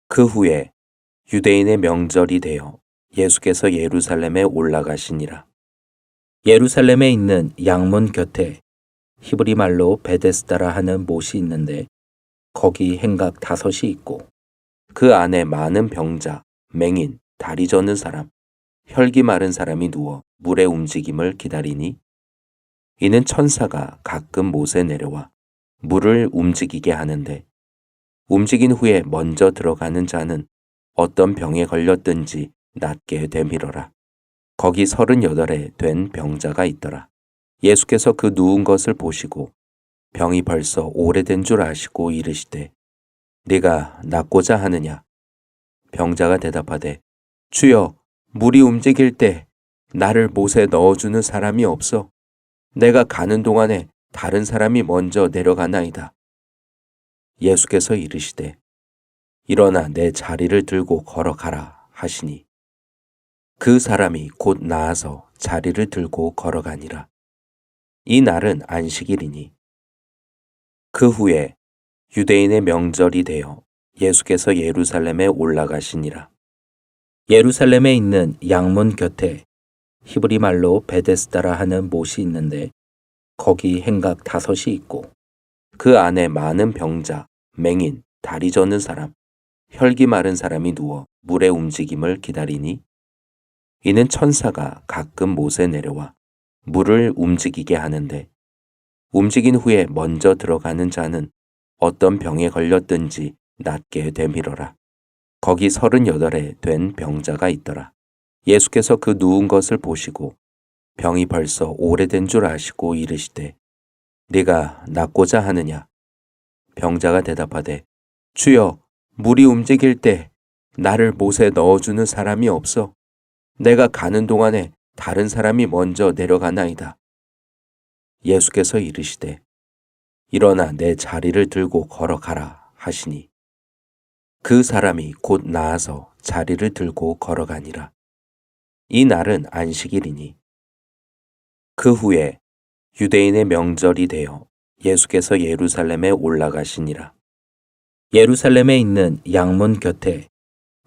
그 후에 유대인의 명절이 되어 예수께서 예루살렘에 올라가시니라. 예루살렘에 있는 양문 곁에 히브리 말로 베데스다라 하는 못이 있는데 거기 행각 5이 있고 그 안에 많은 병자, 맹인, 다리 저는 사람, 혈기 마른 사람이 누워 물의 움직임을 기다리니 이는 천사가 가끔 못에 내려와 물을 움직이게 하는데 움직인 후에 먼저 들어가는 자는 어떤 병에 걸렸든지 낫게 되밀어라. 거기 38에 된 병자가 있더라. 예수께서 그 누운 것을 보시고 병이 벌써 오래된 줄 아시고 이르시되 네가 낫고자 하느냐? 병자가 대답하되 주여, 물이 움직일 때 나를 못에 넣어주는 사람이 없어. 내가 가는 동안에 다른 사람이 먼저 내려가나이다. 예수께서 이르시되 일어나 내 자리를 들고 걸어가라 하시니 그 사람이 곧 나아서 자리를 들고 걸어가니라. 이 날은 안식일이니 그 후에 유대인의 명절이 되어 예수께서 예루살렘에 올라가시니라. 예루살렘에 있는 양문 곁에 히브리 말로 베데스다라 하는 못이 있는데 거기 행각 5이 있고 그 안에 많은 병자, 맹인, 다리 저는 사람, 혈기 마른 사람이 누워 물의 움직임을 기다리니 이는 천사가 가끔 못에 내려와 물을 움직이게 하는데 움직인 후에 먼저 들어가는 자는 어떤 병에 걸렸든지 낫게 되밀어라. 거기 38에 된 병자가 있더라. 예수께서 그 누운 것을 보시고 병이 벌써 오래된 줄 아시고 이르시되 네가 낫고자 하느냐? 병자가 대답하되 주여, 물이 움직일 때 나를 못에 넣어주는 사람이 없어. 내가 가는 동안에 다른 사람이 먼저 내려가나이다. 예수께서 이르시되 일어나 내 자리를 들고 걸어가라 하시니 그 사람이 곧 나아서 자리를 들고 걸어가니라. 이 날은 안식일이니 그 후에 유대인의 명절이 되어 예수께서 예루살렘에 올라가시니라. 예루살렘에 있는 양문 곁에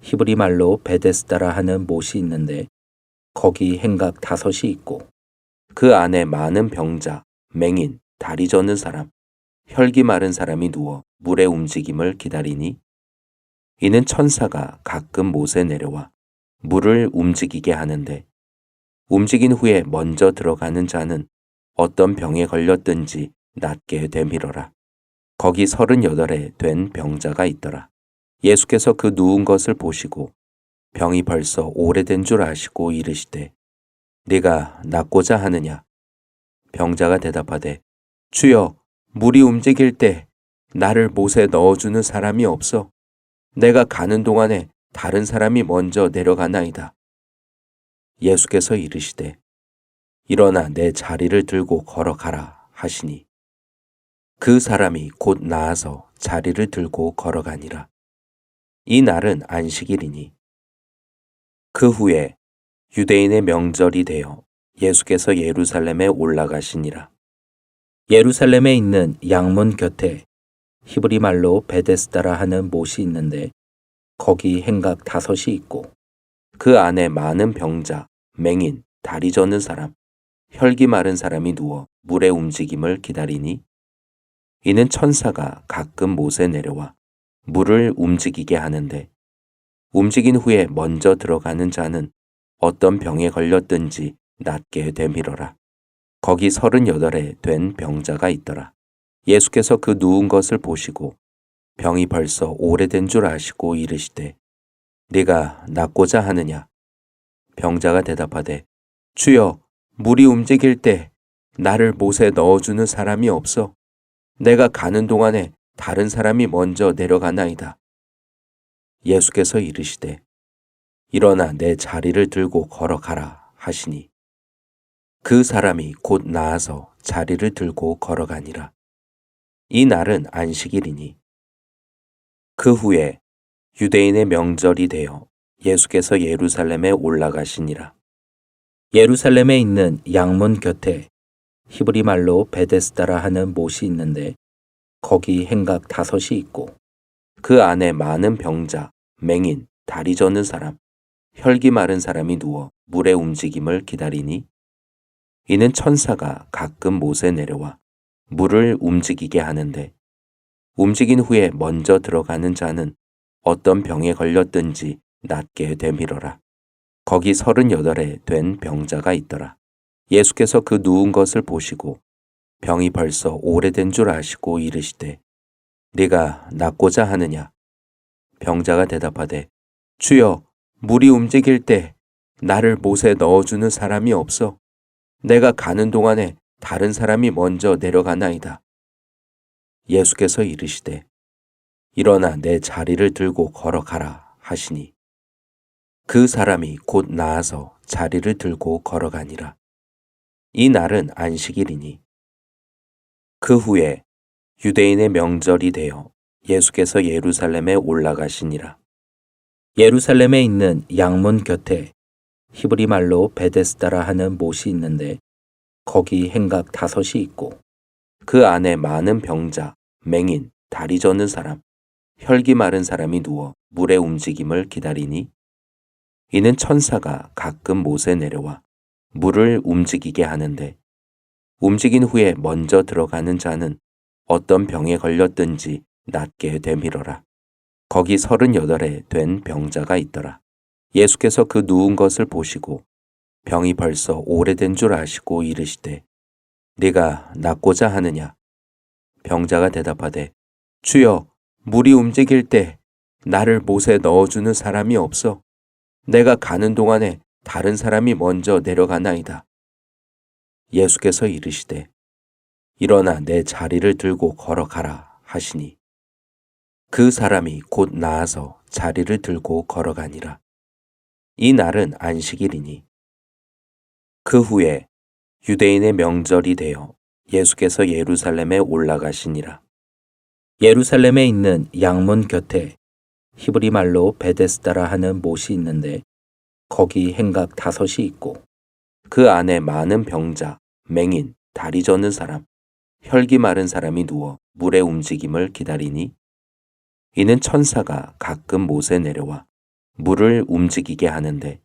히브리 말로 베데스다라 하는 못이 있는데 거기 행각 5이 있고 그 안에 많은 병자, 맹인, 다리 저는 사람, 혈기 마른 사람이 누워 물의 움직임을 기다리니 이는 천사가 가끔 못에 내려와 물을 움직이게 하는데 움직인 후에 먼저 들어가는 자는 어떤 병에 걸렸든지 낫게 되밀어라. 거기 38에 된 병자가 있더라. 예수께서 그 누운 것을 보시고 병이 벌써 오래된 줄 아시고 이르시되 네가 낫고자 하느냐? 병자가 대답하되 주여, 물이 움직일 때 나를 못에 넣어주는 사람이 없어. 내가 가는 동안에 다른 사람이 먼저 내려가나이다. 예수께서 이르시되 일어나 내 자리를 들고 걸어가라 하시니 그 사람이 곧 나아서 자리를 들고 걸어가니라. 이 날은 안식일이니 그 후에 유대인의 명절이 되어 예수께서 예루살렘에 올라가시니라. 예루살렘에 있는 양문 곁에 히브리 말로 베데스다라 하는 못이 있는데 거기 행각 5이 있고 그 안에 많은 병자, 맹인, 다리 저는 사람, 혈기 마른 사람이 누워 물의 움직임을 기다리니 이는 천사가 가끔 못에 내려와 물을 움직이게 하는데 움직인 후에 먼저 들어가는 자는 어떤 병에 걸렸든지 낫게 되밀어라. 거기 38에 된 병자가 있더라. 예수께서 그 누운 것을 보시고 병이 벌써 오래된 줄 아시고 이르시되 네가 낫고자 하느냐? 병자가 대답하되 주여, 물이 움직일 때 나를 못에 넣어주는 사람이 없어. 내가 가는 동안에 다른 사람이 먼저 내려가나이다. 예수께서 이르시되 일어나 내 자리를 들고 걸어가라 하시니 그 사람이 곧 나아서 자리를 들고 걸어가니라. 이 날은 안식일이니 그 후에 유대인의 명절이 되어 예수께서 예루살렘에 올라가시니라. 예루살렘에 있는 양문 곁에 히브리 말로 베데스다라 하는 못이 있는데 거기 행각 5이 있고 그 안에 많은 병자, 맹인, 다리 저는 사람, 혈기 마른 사람이 누워 물의 움직임을 기다리니 이는 천사가 가끔 못에 내려와 물을 움직이게 하는데 움직인 후에 먼저 들어가는 자는 어떤 병에 걸렸든지 낫게 되밀어라. 거기 38에 된 병자가 있더라. 예수께서 그 누운 것을 보시고 병이 벌써 오래된 줄 아시고 이르시되 네가 낫고자 하느냐? 병자가 대답하되 주여, 물이 움직일 때 나를 못에 넣어주는 사람이 없어 내가 가는 동안에 다른 사람이 먼저 내려가나이다. 예수께서 이르시되 일어나 내 자리를 들고 걸어가라 하시니 그 사람이 곧 나아서 자리를 들고 걸어가니라. 이 날은 안식일이니 그 후에 유대인의 명절이 되어 예수께서 예루살렘에 올라가시니라. 예루살렘에 있는 양문 곁에 히브리 말로 베데스다라 하는 못이 있는데 거기 행각 5이 있고 그 안에 많은 병자, 맹인, 다리 저는 사람, 혈기 마른 사람이 누워 물의 움직임을 기다리니 이는 천사가 가끔 못에 내려와 물을 움직이게 하는데 움직인 후에 먼저 들어가는 자는 어떤 병에 걸렸든지 낫게 되밀어라. 거기 38에 된 병자가 있더라. 예수께서 그 누운 것을 보시고 병이 벌써 오래된 줄 아시고 이르시되 네가 낫고자 하느냐? 병자가 대답하되 주여, 물이 움직일 때 나를 못에 넣어주는 사람이 없어 내가 가는 동안에 다른 사람이 먼저 내려가나이다. 예수께서 이르시되 일어나 내 자리를 들고 걸어가라 하시니 그 사람이 곧 나아서 자리를 들고 걸어가니라. 이 날은 안식일이니 그 후에 유대인의 명절이 되어 예수께서 예루살렘에 올라가시니라. 예루살렘에 있는 양문 곁에 히브리 말로 베데스다라 하는 못이 있는데 거기 행각 5이 있고 그 안에 많은 병자, 맹인, 다리 저는 사람, 혈기 마른 사람이 누워 물의 움직임을 기다리니 이는 천사가 가끔 못에 내려와 물을 움직이게 하는데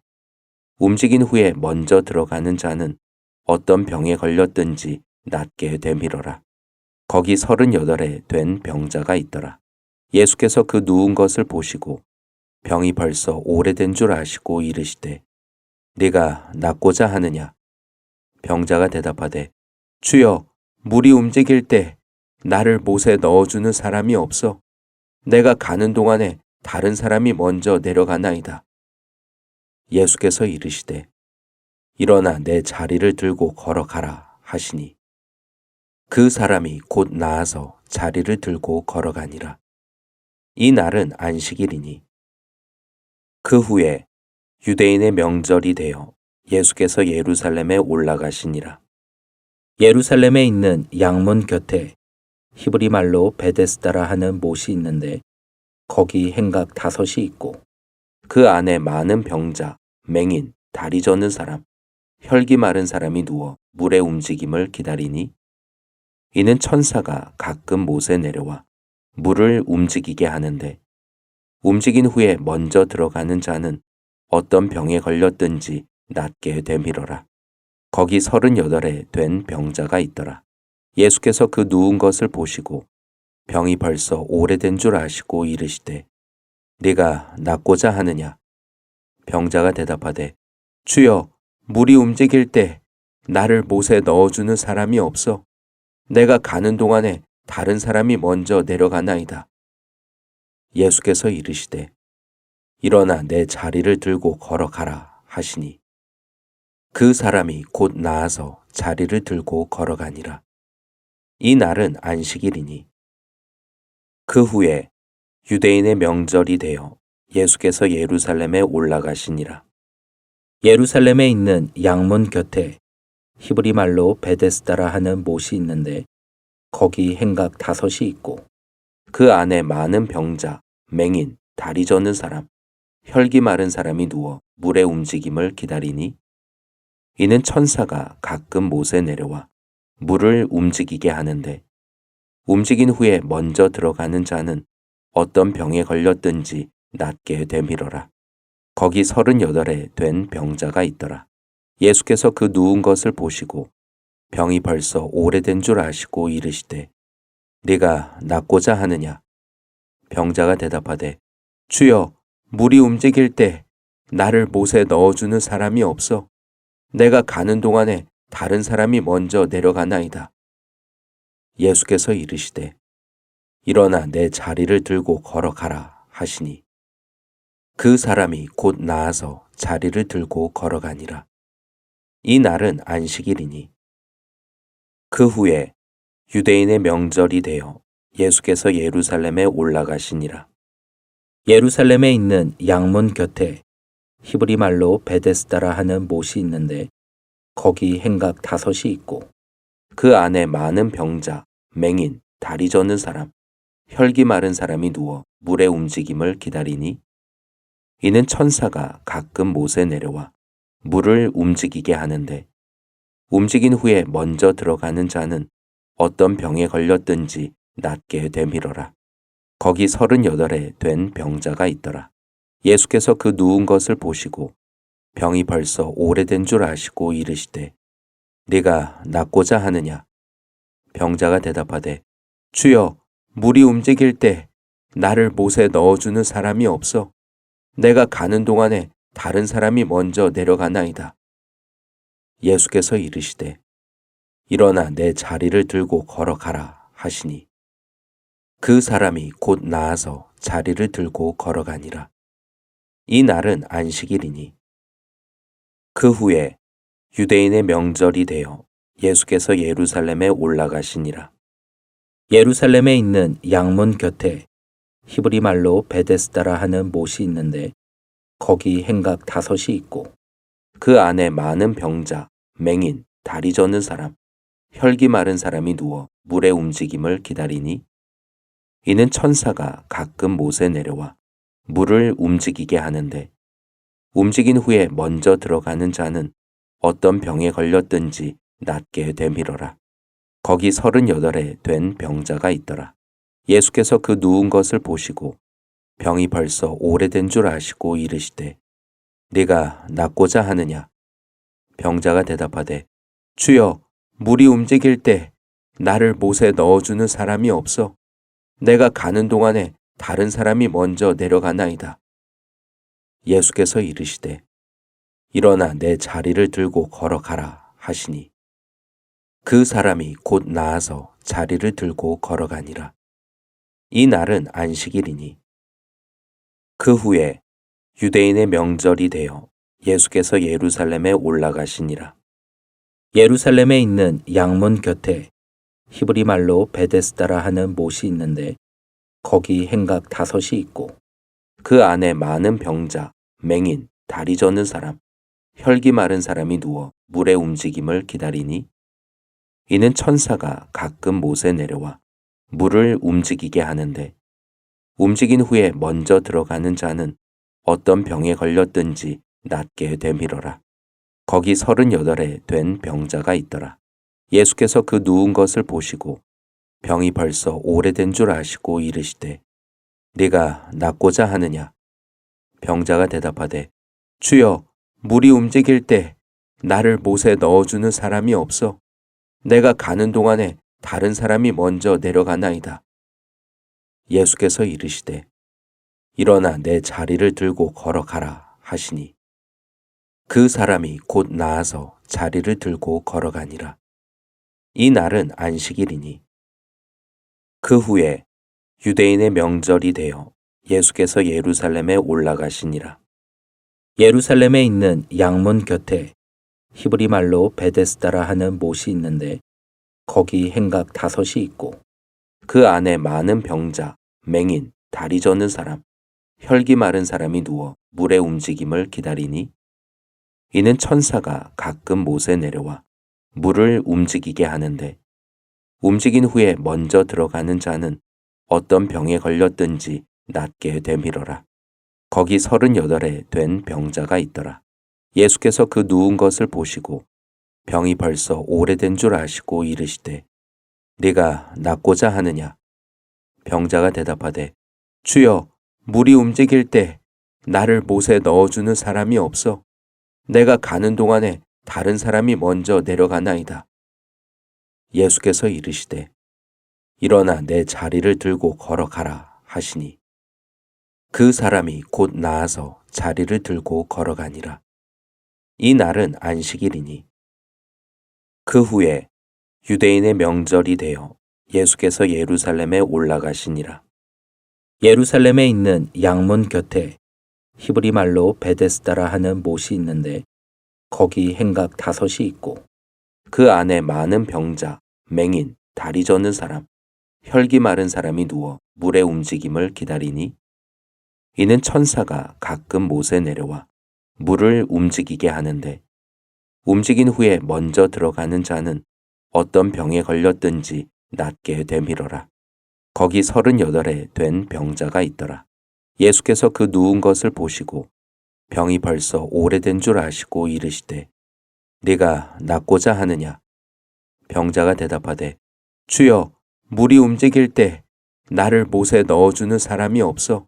움직인 후에 먼저 들어가는 자는 어떤 병에 걸렸든지 낫게 되밀어라. 거기 38에 된 병자가 있더라. 예수께서 그 누운 것을 보시고 병이 벌써 오래된 줄 아시고 이르시되 네가 낫고자 하느냐? 병자가 대답하되 주여, 물이 움직일 때 나를 못에 넣어주는 사람이 없어 내가 가는 동안에 다른 사람이 먼저 내려가나이다. 예수께서 이르시되 일어나 내 자리를 들고 걸어가라 하시니 그 사람이 곧 나아서 자리를 들고 걸어가니라. 이 날은 안식일이니 그 후에 유대인의 명절이 되어 예수께서 예루살렘에 올라가시니라. 예루살렘에 있는 양문 곁에 히브리 말로 베데스다라 하는 못이 있는데 거기 행각 5이 있고 그 안에 많은 병자, 맹인, 다리 저는 사람, 혈기 마른 사람이 누워 물의 움직임을 기다리니 이는 천사가 가끔 못에 내려와 물을 움직이게 하는데 움직인 후에 먼저 들어가는 자는 어떤 병에 걸렸든지 낫게 되밀어라. 거기 38에 된 병자가 있더라. 예수께서 그 누운 것을 보시고 병이 벌써 오래된 줄 아시고 이르시되 네가 낫고자 하느냐? 병자가 대답하되 주여, 물이 움직일 때 나를 못에 넣어주는 사람이 없어 내가 가는 동안에 다른 사람이 먼저 내려가나이다. 예수께서 이르시되 일어나 내 자리를 들고 걸어가라 하시니 그 사람이 곧 나아서 자리를 들고 걸어가니라. 이 날은 안식일이니 그 후에 유대인의 명절이 되어 예수께서 예루살렘에 올라가시니라. 예루살렘에 있는 양문 곁에 히브리 말로 베데스다라 하는 못이 있는데 거기 행각 5이 있고 그 안에 많은 병자, 맹인, 다리 저는 사람, 혈기 마른 사람이 누워 물의 움직임을 기다리니 이는 천사가 가끔 못에 내려와 물을 움직이게 하는데 움직인 후에 먼저 들어가는 자는 어떤 병에 걸렸든지 낫게 되밀어라. 거기 38에 된 병자가 있더라. 예수께서 그 누운 것을 보시고 병이 벌써 오래된 줄 아시고 이르시되 네가 낫고자 하느냐? 병자가 대답하되 주여, 물이 움직일 때 나를 못에 넣어주는 사람이 없어. 내가 가는 동안에 다른 사람이 먼저 내려가나이다. 예수께서 이르시되 일어나 내 자리를 들고 걸어가라 하시니 그 사람이 곧 나아서 자리를 들고 걸어가니라. 이 날은 안식일이니 그 후에 유대인의 명절이 되어 예수께서 예루살렘에 올라가시니라. 예루살렘에 있는 양문 곁에 히브리 말로 베데스다라 하는 못이 있는데 거기 행각 5이 있고 그 안에 많은 병자, 맹인, 다리 저는 사람, 혈기 마른 사람이 누워 물의 움직임을 기다리니 이는 천사가 가끔 못에 내려와 물을 움직이게 하는데 움직인 후에 먼저 들어가는 자는 어떤 병에 걸렸든지 낫게 되밀어라. 거기 38에 된 병자가 있더라. 예수께서 그 누운 것을 보시고 병이 벌써 오래된 줄 아시고 이르시되 네가 낫고자 하느냐? 병자가 대답하되 주여, 물이 움직일 때 나를 못에 넣어주는 사람이 없어. 내가 가는 동안에 다른 사람이 먼저 내려가나이다. 예수께서 이르시되 일어나 내 자리를 들고 걸어가라 하시니 그 사람이 곧 나아서 자리를 들고 걸어가니라. 이 날은 안식일이니 그 후에 유대인의 명절이 되어 예수께서 예루살렘에 올라가시니라. 예루살렘에 있는 양문 곁에 히브리 말로 베데스다라 하는 못이 있는데 거기 행각 5이 있고 그 안에 많은 병자, 맹인, 다리 저는 사람, 혈기 마른 사람이 누워 물의 움직임을 기다리니 이는 천사가 가끔 못에 내려와 물을 움직이게 하는데 움직인 후에 먼저 들어가는 자는 어떤 병에 걸렸든지 낫게 되밀어라. 거기 38에 된 병자가 있더라. 예수께서 그 누운 것을 보시고 병이 벌써 오래된 줄 아시고 이르시되 네가 낫고자 하느냐? 병자가 대답하되 주여, 물이 움직일 때 나를 못에 넣어주는 사람이 없어. 내가 가는 동안에 다른 사람이 먼저 내려가나이다. 예수께서 이르시되 일어나 내 자리를 들고 걸어가라 하시니 그 사람이 곧 나아서 자리를 들고 걸어가니라. 이 날은 안식일이니 그 후에 유대인의 명절이 되어 예수께서 예루살렘에 올라가시니라. 예루살렘에 있는 양문 곁에 히브리 말로 베데스다라 하는 못이 있는데 거기 행각 5이 있고 그 안에 많은 병자, 맹인, 다리 저는 사람, 혈기 마른 사람이 누워 물의 움직임을 기다리니 이는 천사가 가끔 못에 내려와 물을 움직이게 하는데 움직인 후에 먼저 들어가는 자는 어떤 병에 걸렸든지 낫게 되밀어라. 거기 38에 된 병자가 있더라. 예수께서 그 누운 것을 보시고 병이 벌써 오래된 줄 아시고 이르시되 네가 낫고자 하느냐? 병자가 대답하되 주여, 물이 움직일 때 나를 못에 넣어주는 사람이 없어. 내가 가는 동안에 다른 사람이 먼저 내려가나이다. 예수께서 이르시되 일어나 내 자리를 들고 걸어가라 하시니 그 사람이 곧 나아서 자리를 들고 걸어가니라. 이 날은 안식일이니 그 후에 유대인의 명절이 되어 예수께서 예루살렘에 올라가시니라. 예루살렘에 있는 양문 곁에 히브리 말로 베데스다라 하는 못이 있는데 거기 행각 5이 있고 그 안에 많은 병자, 맹인, 다리 저는 사람, 혈기 마른 사람이 누워 물의 움직임을 기다리니 이는 천사가 가끔 못에 내려와 물을 움직이게 하는데 움직인 후에 먼저 들어가는 자는 어떤 병에 걸렸든지 낫게 되밀어라. 거기 38에 된 병자가 있더라. 예수께서 그 누운 것을 보시고 병이 벌써 오래된 줄 아시고 이르시되 네가 낫고자 하느냐? 병자가 대답하되 주여, 물이 움직일 때 나를 못에 넣어주는 사람이 없어 내가 가는 동안에 다른 사람이 먼저 내려가나이다. 예수께서 이르시되 일어나 내 자리를 들고 걸어가라 하시니 그 사람이 곧 나아서 자리를 들고 걸어가니라. 이 날은 안식일이니 그 후에 유대인의 명절이 되어 예수께서 예루살렘에 올라가시니라. 예루살렘에 있는 양문 곁에 히브리 말로 베데스다라 하는 못이 있는데 거기 행각 5이 있고 그 안에 많은 병자, 맹인, 다리 저는 사람, 혈기 마른 사람이 누워 물의 움직임을 기다리니 이는 천사가 가끔 못에 내려와 물을 움직이게 하는데 움직인 후에 먼저 들어가는 자는 어떤 병에 걸렸든지 낫게 되밀어라. 거기 38에 된 병자가 있더라. 예수께서 그 누운 것을 보시고 병이 벌써 오래된 줄 아시고 이르시되 네가 낫고자 하느냐? 병자가 대답하되 주여 물이 움직일 때 나를 못에 넣어주는 사람이 없어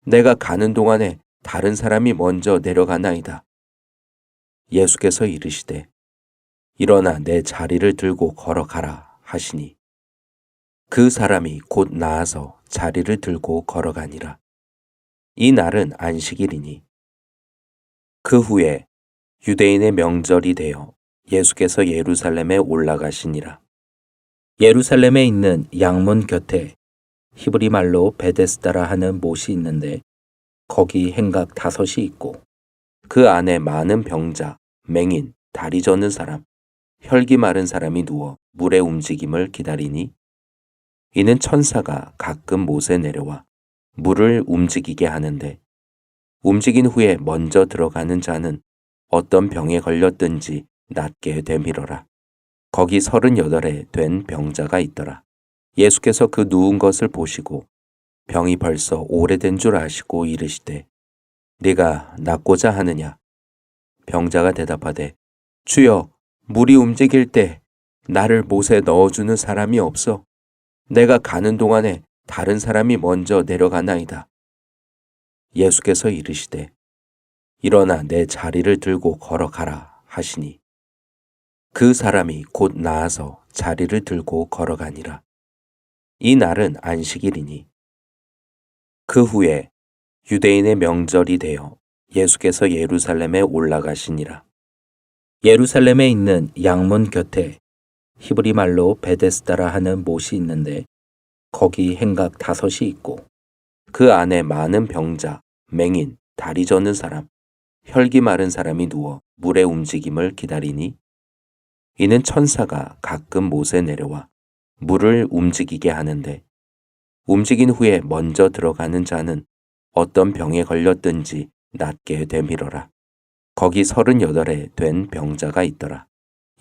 내가 가는 동안에 다른 사람이 먼저 내려가나이다. 예수께서 이르시되 일어나 내 자리를 들고 걸어가라 하시니 그 사람이 곧 나아서 자리를 들고 걸어가니라. 이 날은 안식일이니 그 후에 유대인의 명절이 되어 예수께서 예루살렘에 올라가시니라. 예루살렘에 있는 양문 곁에 히브리 말로 베데스다라 하는 못이 있는데 거기 행각 5이 있고 그 안에 많은 병자, 맹인, 다리 저는 사람, 혈기 마른 사람이 누워 물의 움직임을 기다리니 이는 천사가 가끔 못에 내려와 물을 움직이게 하는데 움직인 후에 먼저 들어가는 자는 어떤 병에 걸렸든지 낫게 되밀어라. 거기 38에 된 병자가 있더라. 예수께서 그 누운 것을 보시고 병이 벌써 오래된 줄 아시고 이르시되 네가 낫고자 하느냐? 병자가 대답하되 주여 물이 움직일 때 나를 못에 넣어주는 사람이 없어 내가 가는 동안에 다른 사람이 먼저 내려가나이다. 예수께서 이르시되 일어나 내 자리를 들고 걸어가라 하시니 그 사람이 곧 나아서 자리를 들고 걸어가니라. 이 날은 안식일이니 그 후에 유대인의 명절이 되어 예수께서 예루살렘에 올라가시니라. 예루살렘에 있는 양문 곁에 히브리 말로 베데스다라 하는 못이 있는데 거기 행각 5이 있고 그 안에 많은 병자, 맹인, 다리 저는 사람, 혈기 마른 사람이 누워 물의 움직임을 기다리니 이는 천사가 가끔 못에 내려와 물을 움직이게 하는데 움직인 후에 먼저 들어가는 자는 어떤 병에 걸렸든지 낫게 되밀어라. 거기 38에 된 병자가 있더라.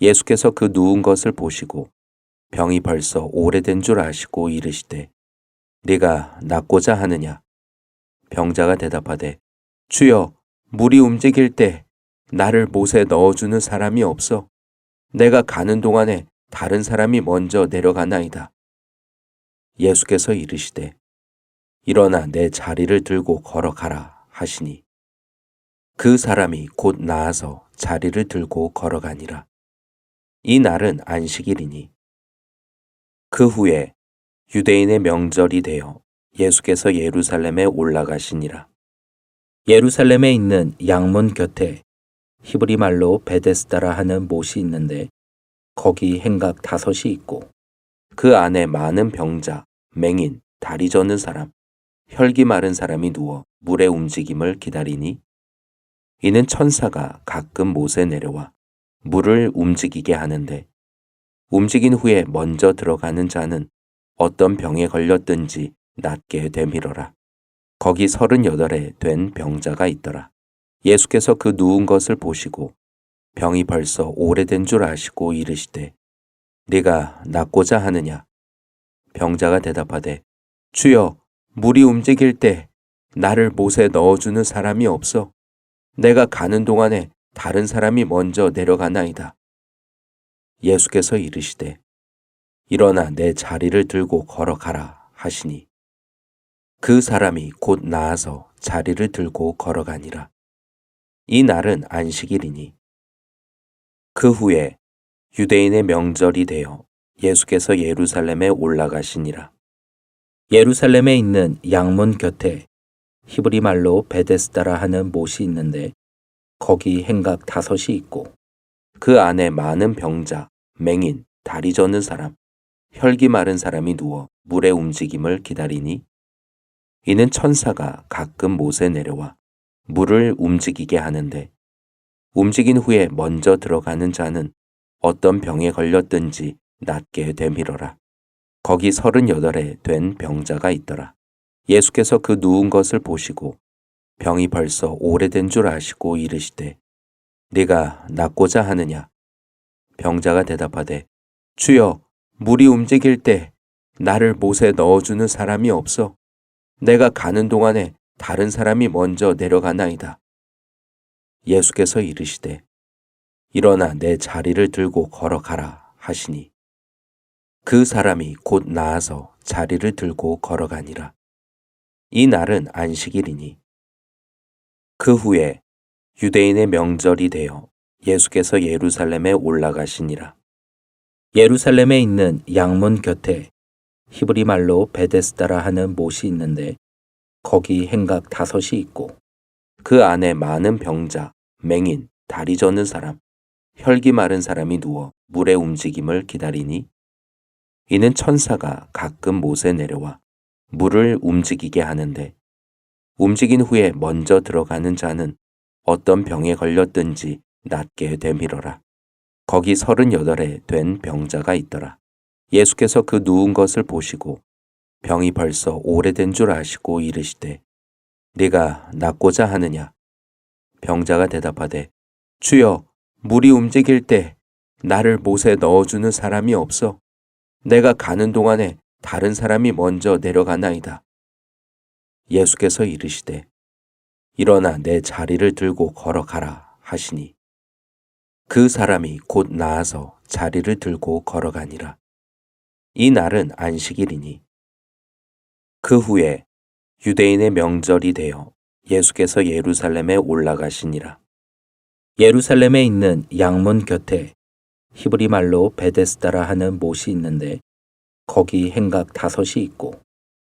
예수께서 그 누운 것을 보시고 병이 벌써 오래된 줄 아시고 이르시되 네가 낫고자 하느냐? 병자가 대답하되 주여 물이 움직일 때 나를 못에 넣어주는 사람이 없어 내가 가는 동안에 다른 사람이 먼저 내려가나이다. 예수께서 이르시되 일어나 내 자리를 들고 걸어가라 하시니 그 사람이 곧 나아서 자리를 들고 걸어가니라. 이 날은 안식일이니 그 후에 유대인의 명절이 되어 예수께서 예루살렘에 올라가시니라. 예루살렘에 있는 양문 곁에 히브리 말로 베데스다라 하는 못이 있는데 거기 행각 5이 있고 그 안에 많은 병자, 맹인, 다리 저는 사람, 혈기 마른 사람이 누워 물의 움직임을 기다리니 이는 천사가 가끔 못에 내려와 물을 움직이게 하는데 움직인 후에 먼저 들어가는 자는 어떤 병에 걸렸든지 낫게 되밀어라. 거기 38에 된 병자가 있더라. 예수께서 그 누운 것을 보시고 병이 벌써 오래된 줄 아시고 이르시되 네가 낫고자 하느냐? 병자가 대답하되 주여 물이 움직일 때 나를 못에 넣어주는 사람이 없어 내가 가는 동안에 다른 사람이 먼저 내려가나이다. 예수께서 이르시되 일어나 내 자리를 들고 걸어가라 하시니 그 사람이 곧 나아서 자리를 들고 걸어가니라. 이 날은 안식일이니. 그 후에 유대인의 명절이 되어 예수께서 예루살렘에 올라가시니라. 예루살렘에 있는 양문 곁에 히브리 말로 베데스다라 하는 못이 있는데 거기 행각 5이 있고 그 안에 많은 병자, 맹인, 다리 저는 사람, 혈기 마른 사람이 누워 물의 움직임을 기다리니 이는 천사가 가끔 못에 내려와 물을 움직이게 하는데 움직인 후에 먼저 들어가는 자는 어떤 병에 걸렸든지 낫게 되밀어라. 거기 38에 된 병자가 있더라. 예수께서 그 누운 것을 보시고 병이 벌써 오래된 줄 아시고 이르시되 네가 낫고자 하느냐? 병자가 대답하되 주여, 물이 움직일 때 나를 못에 넣어주는 사람이 없어 내가 가는 동안에 다른 사람이 먼저 내려가나이다. 예수께서 이르시되 일어나 내 자리를 들고 걸어가라 하시니 그 사람이 곧 나아서 자리를 들고 걸어가니라. 이 날은 안식일이니. 그 후에 유대인의 명절이 되어 예수께서 예루살렘에 올라가시니라. 예루살렘에 있는 양문 곁에 히브리 말로 베데스다라 하는 못이 있는데 거기 행각 5이 있고 그 안에 많은 병자, 맹인, 다리 저는 사람, 혈기 마른 사람이 누워 물의 움직임을 기다리니 이는 천사가 가끔 못에 내려와 물을 움직이게 하는데 움직인 후에 먼저 들어가는 자는 어떤 병에 걸렸든지 낫게 되밀어라. 거기 38에 된 병자가 있더라. 예수께서 그 누운 것을 보시고 병이 벌써 오래된 줄 아시고 이르시되 네가 낫고자 하느냐? 병자가 대답하되 주여, 물이 움직일 때 나를 못에 넣어주는 사람이 없어 내가 가는 동안에 다른 사람이 먼저 내려가나이다. 예수께서 이르시되 일어나 내 자리를 들고 걸어가라 하시니 그 사람이 곧 나아서 자리를 들고 걸어가니라. 이 날은 안식일이니. 그 후에 유대인의 명절이 되어 예수께서 예루살렘에 올라가시니라. 예루살렘에 있는 양문 곁에 히브리 말로 베데스다라 하는 못이 있는데 거기 행각 5이 있고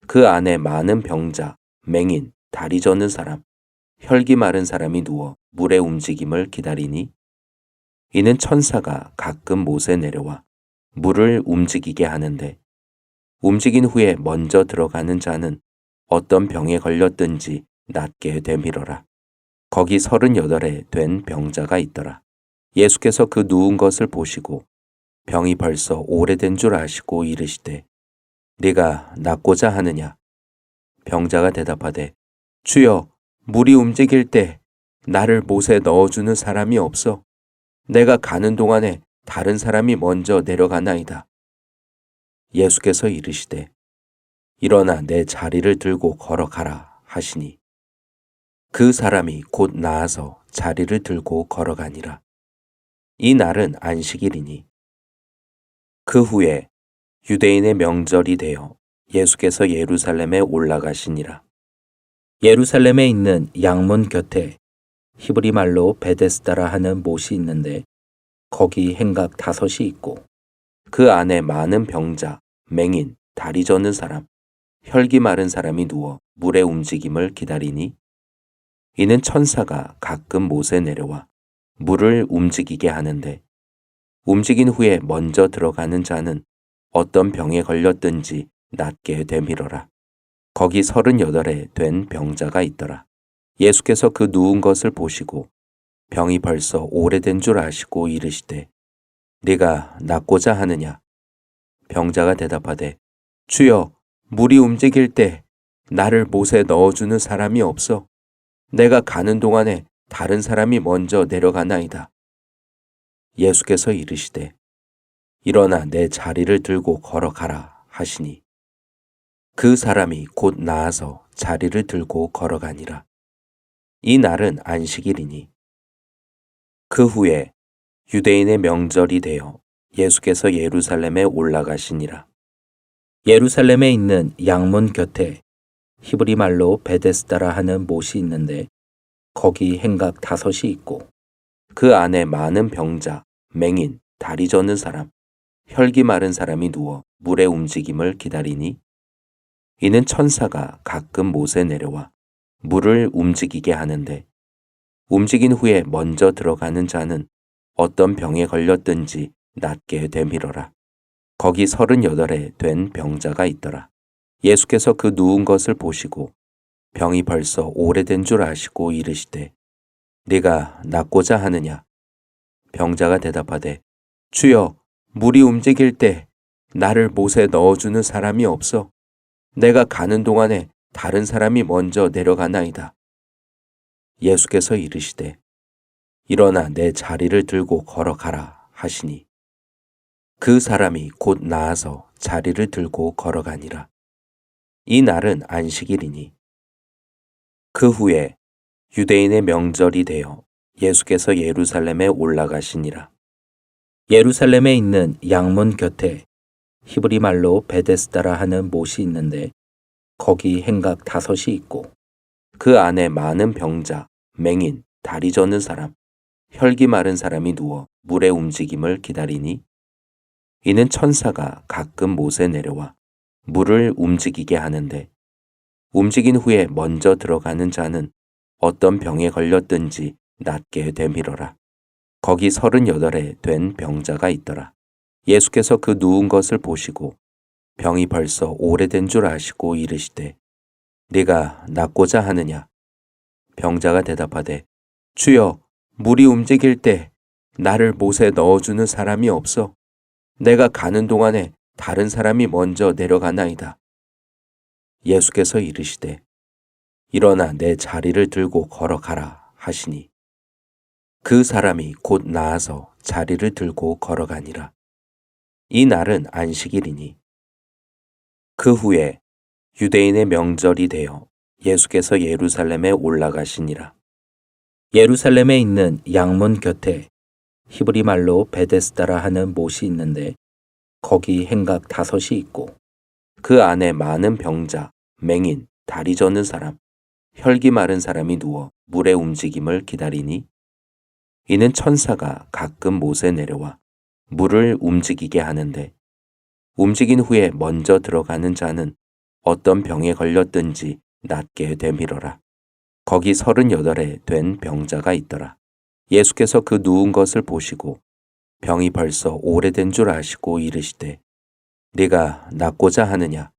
그 안에 많은 병자, 맹인, 다리 저는 사람, 혈기 마른 사람이 누워 물의 움직임을 기다리니 이는 천사가 가끔 못에 내려와 물을 움직이게 하는데 움직인 후에 먼저 들어가는 자는 어떤 병에 걸렸든지 낫게 되밀어라. 거기 38에 된 병자가 있더라. 예수께서 그 누운 것을 보시고 병이 벌써 오래된 줄 아시고 이르시되 네가 낫고자 하느냐? 병자가 대답하되 주여, 물이 움직일 때 나를 못에 넣어주는 사람이 없어 내가 가는 동안에 다른 사람이 먼저 내려가나이다. 예수께서 이르시되 일어나 내 자리를 들고 걸어가라 하시니 그 사람이 곧 나아서 자리를 들고 걸어가니라. 이 날은 안식일이니. 그 후에 유대인의 명절이 되어 예수께서 예루살렘에 올라가시니라. 예루살렘에 있는 양문 곁에 히브리 말로 베데스다라 하는 못이 있는데 거기 행각 5이 있고 그 안에 많은 병자, 맹인, 다리 저는 사람, 혈기 마른 사람이 누워 물의 움직임을 기다리니 이는 천사가 가끔 못에 내려와 물을 움직이게 하는데 움직인 후에 먼저 들어가는 자는 어떤 병에 걸렸든지 낫게 되밀어라. 거기 38에 된 병자가 있더라. 예수께서 그 누운 것을 보시고 병이 벌써 오래된 줄 아시고 이르시되 네가 낫고자 하느냐? 병자가 대답하되 주여, 물이 움직일 때 나를 못에 넣어주는 사람이 없어 내가 가는 동안에 다른 사람이 먼저 내려가나이다. 예수께서 이르시되 일어나 내 자리를 들고 걸어가라 하시니 그 사람이 곧 나아서 자리를 들고 걸어가니라. 이 날은 안식일이니. 그 후에 유대인의 명절이 되어 예수께서 예루살렘에 올라가시니라. 예루살렘에 있는 양문 곁에 히브리 말로 베데스다라 하는 못이 있는데 거기 행각 5이 있고 그 안에 많은 병자, 맹인, 다리 저는 사람, 혈기 마른 사람이 누워 물의 움직임을 기다리니 이는 천사가 가끔 못에 내려와 물을 움직이게 하는데 움직인 후에 먼저 들어가는 자는 어떤 병에 걸렸든지 낫게 되밀어라. 거기 38에 된 병자가 있더라. 예수께서 그 누운 것을 보시고 병이 벌써 오래된 줄 아시고 이르시되 네가 낫고자 하느냐? 병자가 대답하되 주여 물이 움직일 때 나를 못에 넣어주는 사람이 없어 내가 가는 동안에 다른 사람이 먼저 내려가나이다. 예수께서 이르시되 일어나 내 자리를 들고 걸어가라 하시니 그 사람이 곧 나아서 자리를 들고 걸어가니라. 이 날은 안식일이니 그 후에 유대인의 명절이 되어 예수께서 예루살렘에 올라가시니라. 예루살렘에 있는 양문 곁에 히브리 말로 베데스다라 하는 못이 있는데 거기 행각 5이 있고 그 안에 많은 병자, 맹인, 다리 저는 사람, 혈기 마른 사람이 누워 물의 움직임을 기다리니 이는 천사가 가끔 못에 내려와 물을 움직이게 하는데 움직인 후에 먼저 들어가는 자는 어떤 병에 걸렸든지 낫게 되밀어라. 거기 38에 된 병자가 있더라. 예수께서 그 누운 것을 보시고 병이 벌써 오래된 줄 아시고 이르시되 네가 낫고자 하느냐? 병자가 대답하되 주여 물이 움직일 때 나를 못에 넣어주는 사람이 없어 내가 가는 동안에 다른 사람이 먼저 내려가나이다. 예수께서 이르시되 일어나 내 자리를 들고 걸어가라 하시니 그 사람이 곧 나아서 자리를 들고 걸어가니라. 이 날은 안식일이니 그 후에 유대인의 명절이 되어 예수께서 예루살렘에 올라가시니라. 예루살렘에 있는 양문 곁에 히브리 말로 베데스다라 하는 못이 있는데 거기 행각 5이 있고 그 안에 많은 병자, 맹인, 다리 저는 사람, 혈기 마른 사람이 누워 물의 움직임을 기다리니 이는 천사가 가끔 못에 내려와 물을 움직이게 하는데 움직인 후에 먼저 들어가는 자는 어떤 병에 걸렸든지 낫게 되밀어라. 거기 38에 된 병자가 있더라. 예수께서 그 누운 것을 보시고 병이 벌써 오래된 줄 아시고 이르시되 네가 낫고자 하느냐?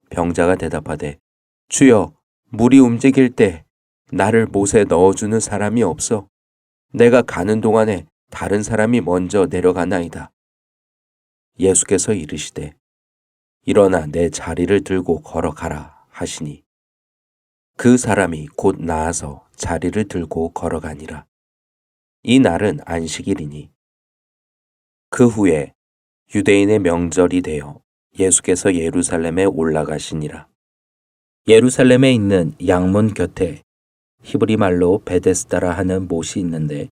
병자가 대답하되 주여 물이 움직일 때 나를 못에 넣어주는 사람이 없어 내가 가는 동안에 다른 사람이 먼저 내려가나이다. 예수께서 이르시되 일어나 내 자리를 들고 걸어가라 하시니 그 사람이 곧 나아서 자리를 들고 걸어가니라. 이 날은 안식일이니 그 후에 유대인의 명절이 되어 예수께서 예루살렘에 올라가시니라. 예루살렘에 있는 양문 곁에 히브리 말로 베데스다라 하는 못이 있는데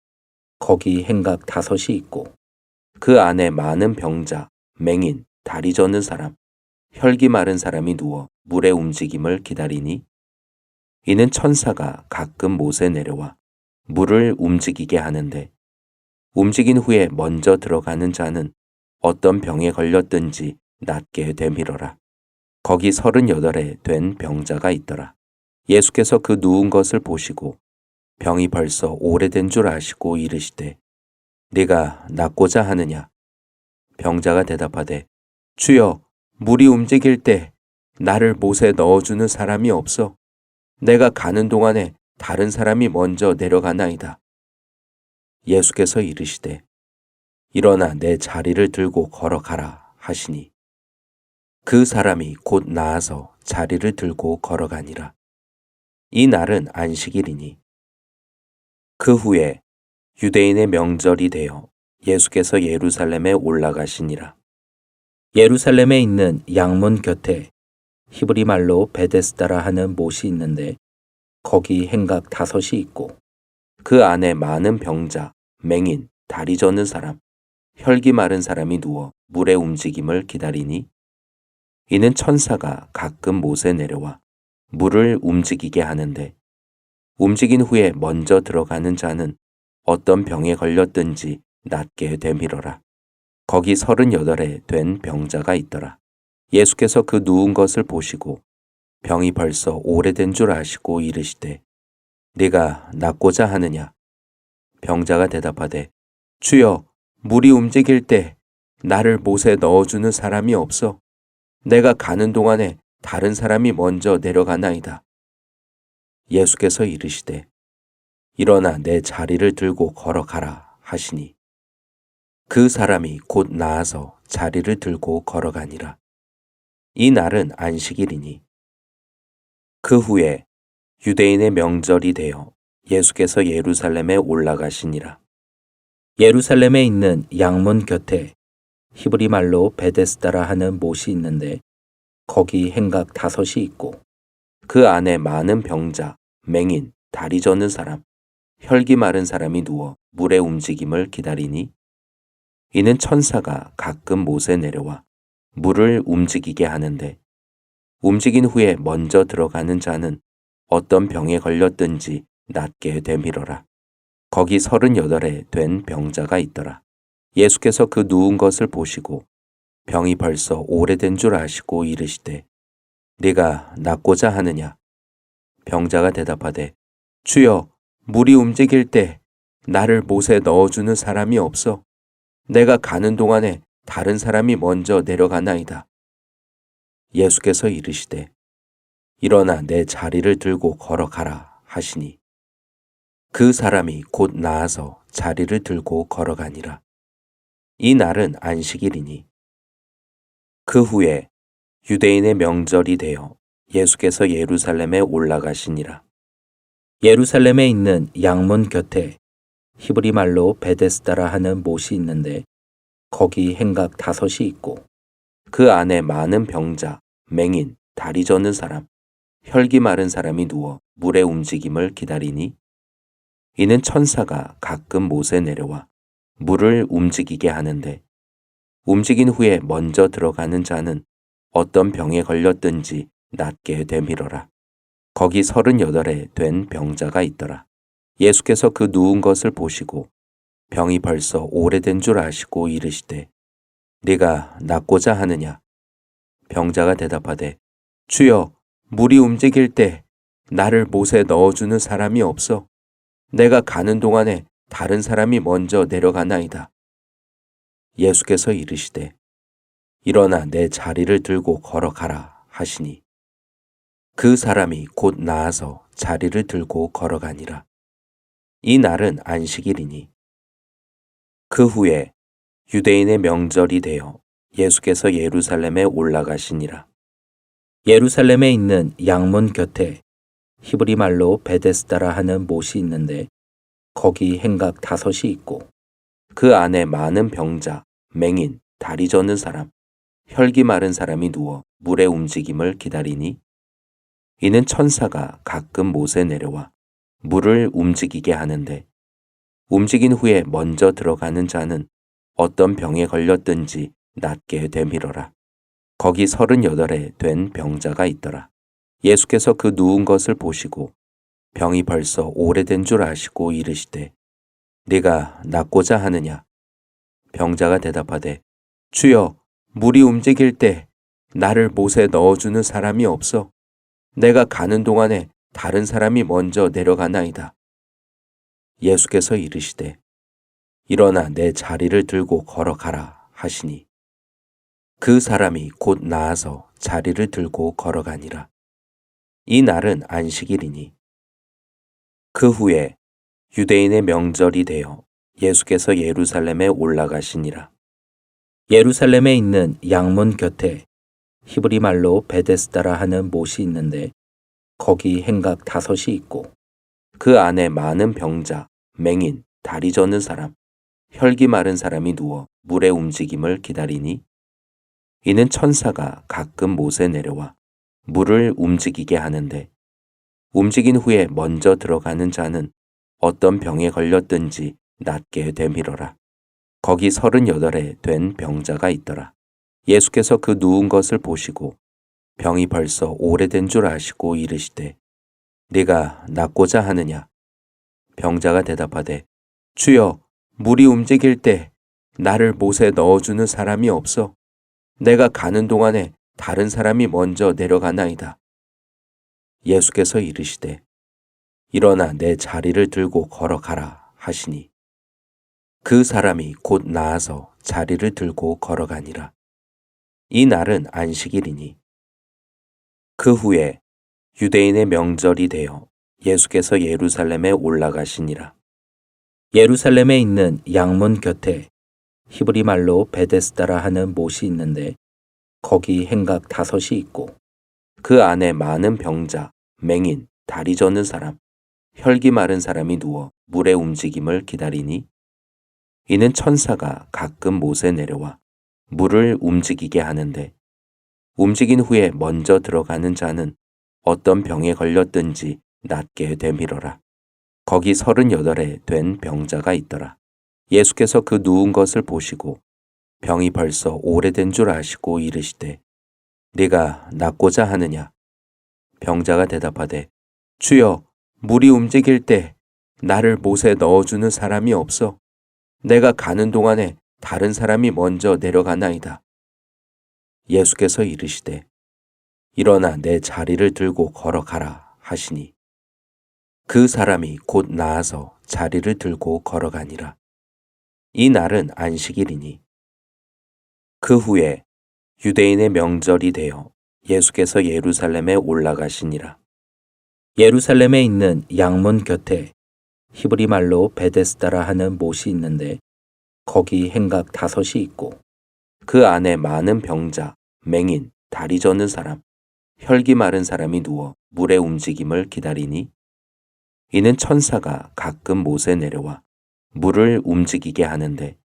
거기 행각 5이 있고 그 안에 많은 병자, 맹인, 다리 저는 사람, 혈기 마른 사람이 누워 물의 움직임을 기다리니 이는 천사가 가끔 못에 내려와 물을 움직이게 하는데 움직인 후에 먼저 들어가는 자는 어떤 병에 걸렸든지 낫게 되밀어라. 거기 38에 된 병자가 있더라. 예수께서 그 누운 것을 보시고 병이 벌써 오래된 줄 아시고 이르시되 네가 낫고자 하느냐? 병자가 대답하되 주여 물이 움직일 때 나를 못에 넣어주는 사람이 없어 내가 가는 동안에 다른 사람이 먼저 내려가나이다. 예수께서 이르시되 일어나 내 자리를 들고 걸어가라 하시니 그 사람이 곧 나아서 자리를 들고 걸어가니라. 이 날은 안식일이니 그 후에 유대인의 명절이 되어 예수께서 예루살렘에 올라가시니라. 예루살렘에 있는 양문 곁에 히브리 말로 베데스다라 하는 못이 있는데 거기 행각 5이 있고 그 안에 많은 병자, 맹인, 다리 저는 사람, 혈기 마른 사람이 누워 물의 움직임을 기다리니 이는 천사가 가끔 못에 내려와 물을 움직이게 하는데 움직인 후에 먼저 들어가는 자는 어떤 병에 걸렸든지 낫게 되밀어라. 거기 38에 된 병자가 있더라. 예수께서 그 누운 것을 보시고 병이 벌써 오래된 줄 아시고 이르시되 네가 낫고자 하느냐? 병자가 대답하되 주여, 물이 움직일 때 나를 못에 넣어주는 사람이 없어 내가 가는 동안에 다른 사람이 먼저 내려가나이다. 예수께서 이르시되 일어나 내 자리를 들고 걸어가라 하시니 그 사람이 곧 나아서 자리를 들고 걸어가니라. 이 날은 안식일이니 그 후에 유대인의 명절이 되어 예수께서 예루살렘에 올라가시니라. 예루살렘에 있는 양문 곁에 히브리 말로 베데스다라 하는 못이 있는데 거기 행각 5이 있고 그 안에 많은 병자, 맹인, 다리 저는 사람, 혈기 마른 사람이 누워 물의 움직임을 기다리니 이는 천사가 가끔 못에 내려와 물을 움직이게 하는데 움직인 후에 먼저 들어가는 자는 어떤 병에 걸렸든지 낫게 되밀어라. 거기 38에 된 병자가 있더라. 예수께서 그 누운 것을 보시고 병이 벌써 오래된 줄 아시고 이르시되 네가 낫고자 하느냐? 병자가 대답하되 주여, 물이 움직일 때 나를 못에 넣어주는 사람이 없어 내가 가는 동안에 다른 사람이 먼저 내려가나이다. 예수께서 이르시되 일어나 내 자리를 들고 걸어가라 하시니 그 사람이 곧 나아서 자리를 들고 걸어가니라. 이 날은 안식일이니 그 후에 유대인의 명절이 되어 예수께서 예루살렘에 올라가시니라. 예루살렘에 있는 양문 곁에 히브리 말로 베데스다라 하는 못이 있는데 거기 행각 5이 있고 그 안에 많은 병자, 맹인, 다리 저는 사람, 혈기 마른 사람이 누워 물의 움직임을 기다리니 이는 천사가 가끔 못에 내려와 물을 움직이게 하는데 움직인 후에 먼저 들어가는 자는 어떤 병에 걸렸든지 낫게 되밀어라. 거기 38에 된 병자가 있더라. 예수께서 그 누운 것을 보시고 병이 벌써 오래된 줄 아시고 이르시되 네가 낫고자 하느냐? 병자가 대답하되 주여, 물이 움직일 때 나를 못에 넣어주는 사람이 없어 내가 가는 동안에 다른 사람이 먼저 내려가나이다. 예수께서 이르시되 일어나 내 자리를 들고 걸어가라 하시니 그 사람이 곧 나아서 자리를 들고 걸어가니라. 이 날은 안식일이니 그 후에 유대인의 명절이 되어 예수께서 예루살렘에 올라가시니라. 예루살렘에 있는 양문 곁에 히브리 말로 베데스다라 하는 못이 있는데 거기 행각 5이 있고 그 안에 많은 병자, 맹인, 다리 저는 사람, 혈기 마른 사람이 누워 물의 움직임을 기다리니 이는 천사가 가끔 못에 내려와 물을 움직이게 하는데 움직인 후에 먼저 들어가는 자는 어떤 병에 걸렸든지 낫게 되밀어라. 거기 38에 된 병자가 있더라. 예수께서 그 누운 것을 보시고 병이 벌써 오래된 줄 아시고 이르시되 네가 낫고자 하느냐? 병자가 대답하되 주여, 물이 움직일 때 나를 못에 넣어주는 사람이 없어 내가 가는 동안에 다른 사람이 먼저 내려가나이다. 예수께서 이르시되 일어나 내 자리를 들고 걸어가라 하시니 그 사람이 곧 나아서 자리를 들고 걸어가니라. 이 날은 안식일이니 그 후에 유대인의 명절이 되어 예수께서 예루살렘에 올라가시니라. 예루살렘에 있는 양문 곁에 히브리 말로 베데스다라 하는 못이 있는데 거기 행각 5이 있고 그 안에 많은 병자, 맹인, 다리 저는 사람, 혈기 마른 사람이 누워 물의 움직임을 기다리니 이는 천사가 가끔 못에 내려와 물을 움직이게 하는데 움직인 후에 먼저 들어가는 자는 어떤 병에 걸렸든지 낫게 되밀어라. 거기 38에 된 병자가 있더라. 예수께서 그 누운 것을 보시고 병이 벌써 오래된 줄 아시고 이르시되 네가 낫고자 하느냐? 병자가 대답하되 주여, 물이 움직일 때 나를 못에 넣어주는 사람이 없어 내가 가는 동안에 다른 사람이 먼저 내려가나이다. 예수께서 이르시되 일어나 내 자리를 들고 걸어가라 하시니 그 사람이 곧 나아서 자리를 들고 걸어가니라. 이 날은 안식일이니 그 후에 유대인의 명절이 되어 예수께서 예루살렘에 올라가시니라. 예루살렘에 있는 양문 곁에 히브리 말로 베데스다라 하는 못이 있는데 거기 행각 5이 있고 그 안에 많은 병자, 맹인, 다리 저는 사람, 혈기 마른 사람이 누워 물의 움직임을 기다리니 이는 천사가 가끔 못에 내려와 물을 움직이게 하는데 움직인 후에 먼저 들어가는 자는 어떤 병에 걸렸든지 낫게 되밀어라. 거기 38에 된 병자가 있더라. 예수께서 그 누운 것을 보시고 병이 벌써 오래된 줄 아시고 이르시되 네가 낫고자 하느냐? 병자가 대답하되 주여, 물이 움직일 때 나를 못에 넣어주는 사람이 없어 내가 가는 동안에 다른 사람이 먼저 내려가나이다. 예수께서 이르시되 일어나 내 자리를 들고 걸어가라 하시니 그 사람이 곧 나아서 자리를 들고 걸어가니라. 이 날은 안식일이니 그 후에 유대인의 명절이 되어 예수께서 예루살렘에 올라가시니라. 예루살렘에 있는 양문 곁에 히브리 말로 베데스다라 하는 못이 있는데 거기 행각 5이 있고 그 안에 많은 병자, 맹인, 다리 저는 사람, 혈기 마른 사람이 누워 물의 움직임을 기다리니 이는 천사가 가끔 못에 내려와 물을 움직이게 하는데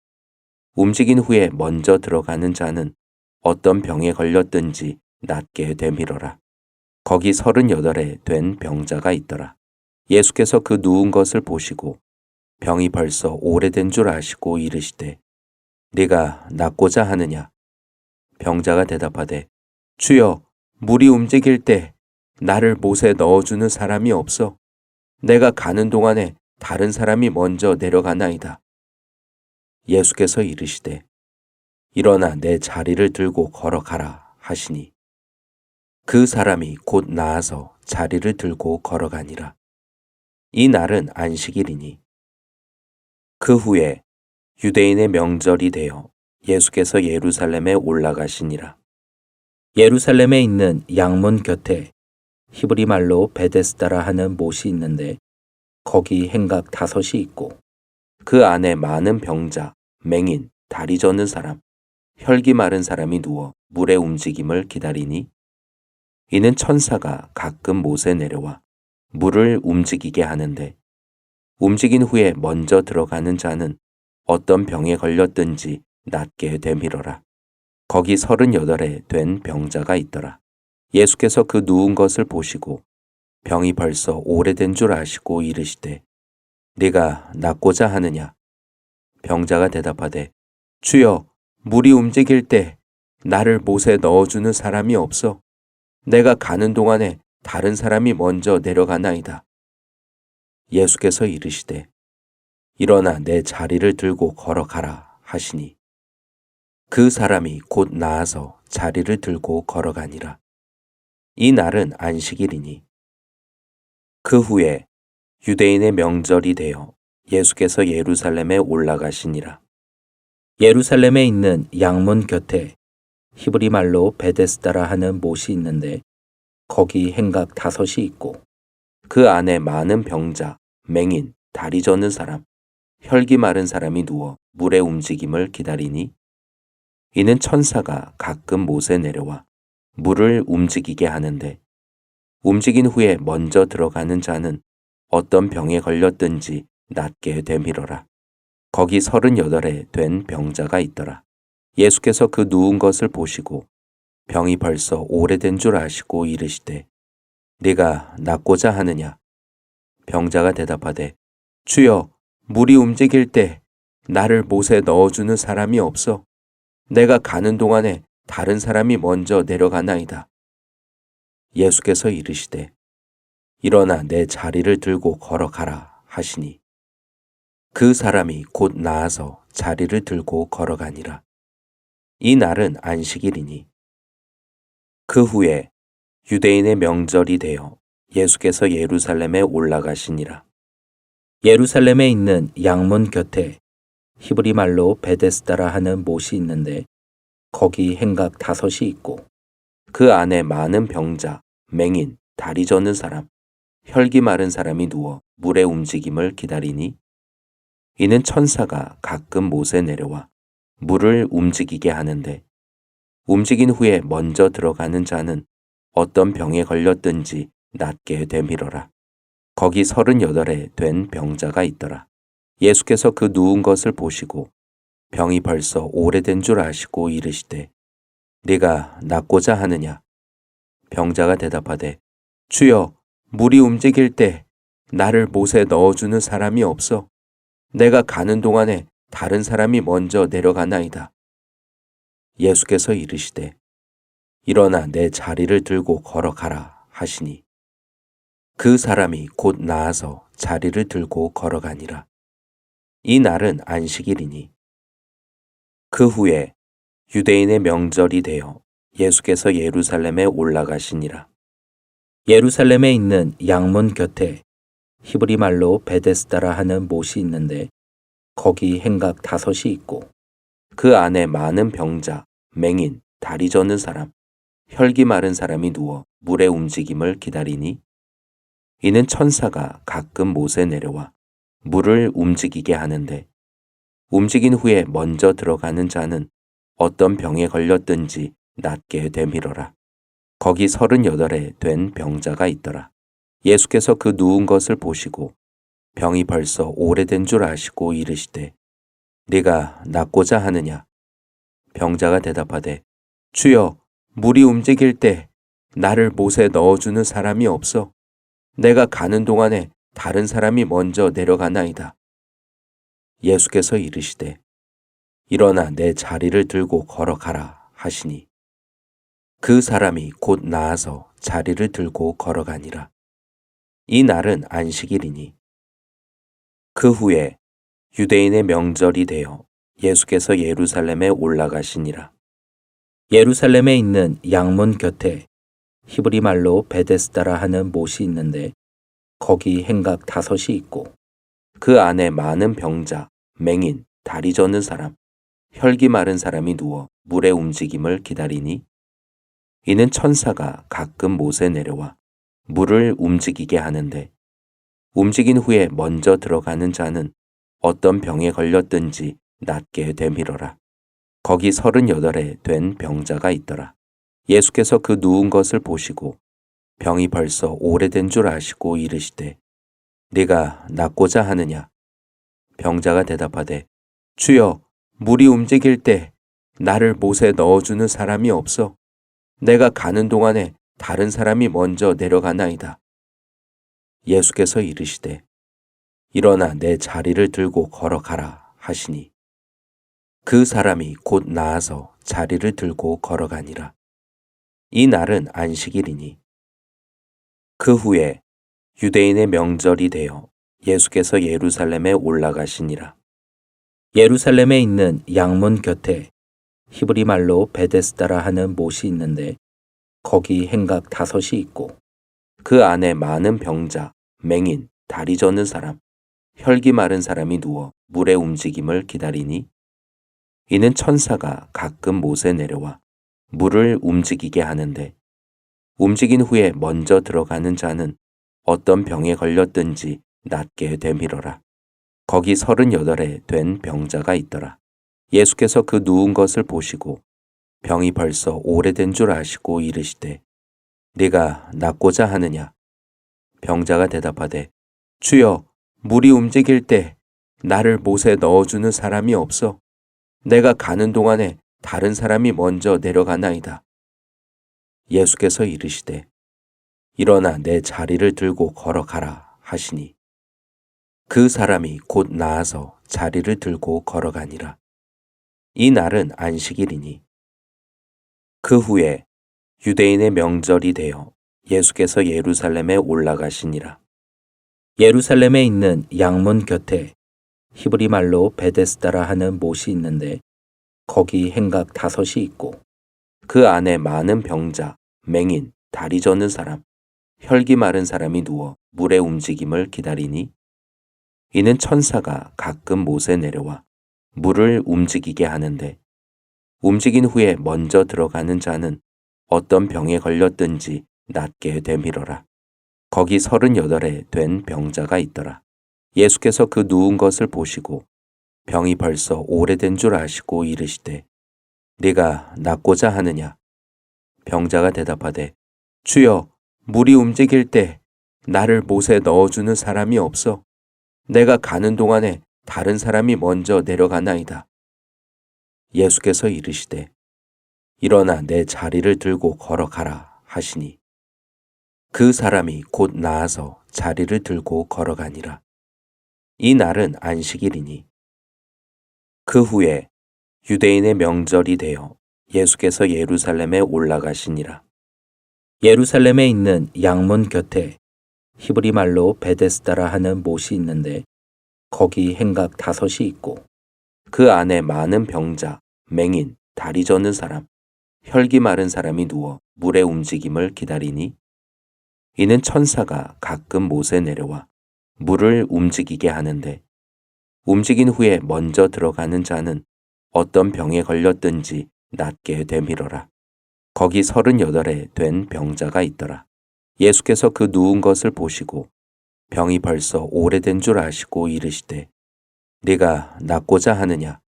움직인 후에 먼저 들어가는 자는 어떤 병에 걸렸든지 낫게 되밀어라. 거기 38에 된 병자가 있더라. 예수께서 그 누운 것을 보시고 병이 벌써 오래된 줄 아시고 이르시되 네가 낫고자 하느냐? 병자가 대답하되 주여, 물이 움직일 때 나를 못에 넣어주는 사람이 없어 내가 가는 동안에 다른 사람이 먼저 내려가나이다. 예수께서 이르시되 일어나 내 자리를 들고 걸어가라 하시니 그 사람이 곧 나아서 자리를 들고 걸어가니라. 이 날은 안식일이니 그 후에 유대인의 명절이 되어 예수께서 예루살렘에 올라가시니라. 예루살렘에 있는 양문 곁에 히브리 말로 베데스다라 하는 못이 있는데 거기 행각 5이 있고 그 안에 많은 병자, 맹인, 다리 저는 사람, 혈기 마른 사람이 누워 물의 움직임을 기다리니 이는 천사가 가끔 못에 내려와 물을 움직이게 하는데 움직인 후에 먼저 들어가는 자는 어떤 병에 걸렸든지 낫게 되밀어라. 거기 38에 된 병자가 있더라. 예수께서 그 누운 것을 보시고 병이 벌써 오래된 줄 아시고 이르시되 네가 낫고자 하느냐? 병자가 대답하되 주여, 물이 움직일 때 나를 못에 넣어주는 사람이 없어 내가 가는 동안에 다른 사람이 먼저 내려가나이다. 예수께서 이르시되 일어나 내 자리를 들고 걸어가라 하시니 그 사람이 곧 나아서 자리를 들고 걸어가니라. 이 날은 안식일이니 그 후에 유대인의 명절이 되어 예수께서 예루살렘에 올라가시니라. 예루살렘에 있는 양문 곁에 히브리 말로 베데스다라 하는 못이 있는데 거기 행각 5이 있고 그 안에 많은 병자, 맹인, 다리 저는 사람, 혈기 마른 사람이 누워 물의 움직임을 기다리니 이는 천사가 가끔 못에 내려와 물을 움직이게 하는데 움직인 후에 먼저 들어가는 자는 어떤 병에 걸렸든지 낫게 되밀어라. 거기 38에 된 병자가 있더라. 예수께서 그 누운 것을 보시고 병이 벌써 오래된 줄 아시고 이르시되 네가 낫고자 하느냐? 병자가 대답하되 주여, 물이 움직일 때 나를 못에 넣어주는 사람이 없어 내가 가는 동안에 다른 사람이 먼저 내려가나이다. 예수께서 이르시되 일어나 내 자리를 들고 걸어가라 하시니 그 사람이 곧 나아서 자리를 들고 걸어가니라. 이 날은 안식일이니 그 후에 유대인의 명절이 되어 예수께서 예루살렘에 올라가시니라. 예루살렘에 있는 양문 곁에 히브리 말로 베데스다라 하는 못이 있는데 거기 행각 5이 있고 그 안에 많은 병자, 맹인, 다리 저는 사람, 혈기 마른 사람이 누워 물의 움직임을 기다리니 이는 천사가 가끔 못에 내려와 물을 움직이게 하는데 움직인 후에 먼저 들어가는 자는 어떤 병에 걸렸든지 낫게 되밀어라. 거기 38에 된 병자가 있더라. 예수께서 그 누운 것을 보시고 병이 벌써 오래된 줄 아시고 이르시되 네가 낫고자 하느냐? 병자가 대답하되 주여 물이 움직일 때 나를 못에 넣어주는 사람이 없어 내가 가는 동안에 다른 사람이 먼저 내려가나이다. 예수께서 이르시되 일어나 내 자리를 들고 걸어가라 하시니 그 사람이 곧 나아서 자리를 들고 걸어가니라. 이 날은 안식일이니 그 후에 유대인의 명절이 되어 예수께서 예루살렘에 올라가시니라. 예루살렘에 있는 양문 곁에 히브리 말로 베데스다라 하는 못이 있는데 거기 행각 5이 있고 그 안에 많은 병자, 맹인, 다리 저는 사람, 혈기 마른 사람이 누워 물의 움직임을 기다리니 이는 천사가 가끔 못에 내려와 물을 움직이게 하는데 움직인 후에 먼저 들어가는 자는 어떤 병에 걸렸든지 낫게 되밀어라. 거기 38에 된 병자가 있더라. 예수께서 그 누운 것을 보시고 병이 벌써 오래된 줄 아시고 이르시되 네가 낫고자 하느냐? 병자가 대답하되 주여 물이 움직일 때 나를 못에 넣어주는 사람이 없어 내가 가는 동안에 다른 사람이 먼저 내려가나이다. 예수께서 이르시되 일어나 내 자리를 들고 걸어가라 하시니 그 사람이 곧 나아서 자리를 들고 걸어가니라. 이 날은 안식일이니 그 후에 유대인의 명절이 되어 예수께서 예루살렘에 올라가시니라. 예루살렘에 있는 양문 곁에 히브리 말로 베데스다라 하는 못이 있는데 거기 행각 5이 있고 그 안에 많은 병자, 맹인, 다리 저는 사람, 혈기 마른 사람이 누워 물의 움직임을 기다리니 이는 천사가 가끔 못에 내려와 물을 움직이게 하는데 움직인 후에 먼저 들어가는 자는 어떤 병에 걸렸든지 낫게 되밀어라. 거기 38에 된 병자가 있더라. 예수께서 그 누운 것을 보시고 병이 벌써 오래된 줄 아시고 이르시되 네가 낫고자 하느냐? 병자가 대답하되 주여 물이 움직일 때 나를 못에 넣어주는 사람이 없어 내가 가는 동안에 다른 사람이 먼저 내려가나이다. 예수께서 이르시되 일어나 내 자리를 들고 걸어가라 하시니 그 사람이 곧 나아서 자리를 들고 걸어가니라. 이 날은 안식일이니 그 후에 유대인의 명절이 되어 예수께서 예루살렘에 올라가시니라. 예루살렘에 있는 양문 곁에 히브리 말로 베데스다라 하는 못이 있는데 거기 행각 5이 있고 그 안에 많은 병자, 맹인, 다리 저는 사람, 혈기 마른 사람이 누워 물의 움직임을 기다리니 이는 천사가 가끔 못에 내려와 물을 움직이게 하는데 움직인 후에 먼저 들어가는 자는 어떤 병에 걸렸든지 낫게 되밀어라. 거기 38에 된 병자가 있더라. 예수께서 그 누운 것을 보시고 병이 벌써 오래된 줄 아시고 이르시되 네가 낫고자 하느냐? 병자가 대답하되 주여 물이 움직일 때 나를 못에 넣어주는 사람이 없어 내가 가는 동안에 다른 사람이 먼저 내려가나이다. 예수께서 이르시되 일어나 내 자리를 들고 걸어가라 하시니 그 사람이 곧 나아서 자리를 들고 걸어가니라. 이 날은 안식일이니 그 후에 유대인의 명절이 되어 예수께서 예루살렘에 올라가시니라. 예루살렘에 있는 양문 곁에 히브리 말로 베데스다라 하는 못이 있는데 거기 행각 5이 있고 그 안에 많은 병자, 맹인, 다리 저는 사람, 혈기 마른 사람이 누워 물의 움직임을 기다리니 이는 천사가 가끔 못에 내려와 물을 움직이게 하는데 움직인 후에 먼저 들어가는 자는 어떤 병에 걸렸든지 낫게 되밀어라. 거기 38에 된 병자가 있더라. 예수께서 그 누운 것을 보시고 병이 벌써 오래된 줄 아시고 이르시되 네가 낫고자 하느냐? 병자가 대답하되 주여, 물이 움직일 때 나를 못에 넣어주는 사람이 없어. 내가 가는 동안에 다른 사람이 먼저 내려가나이다. 예수께서 이르시되 일어나 내 자리를 들고 걸어가라 하시니 그 사람이 곧 나아서 자리를 들고 걸어가니라. 이 날은 안식일이니 그 후에 유대인의 명절이 되어 예수께서 예루살렘에 올라가시니라. 예루살렘에 있는 양문 곁에 히브리 말로 베데스다라 하는 못이 있는데 거기 행각 5이 있고 그 안에 많은 병자, 맹인, 다리 저는 사람, 혈기 마른 사람이 누워 물의 움직임을 기다리니 이는 천사가 가끔 못에 내려와 물을 움직이게 하는데 움직인 후에 먼저 들어가는 자는 어떤 병에 걸렸든지 낫게 되밀어라. 거기 38에 된 병자가 있더라. 예수께서 그 누운 것을 보시고 병이 벌써 오래된 줄 아시고 이르시되 네가 낫고자 하느냐?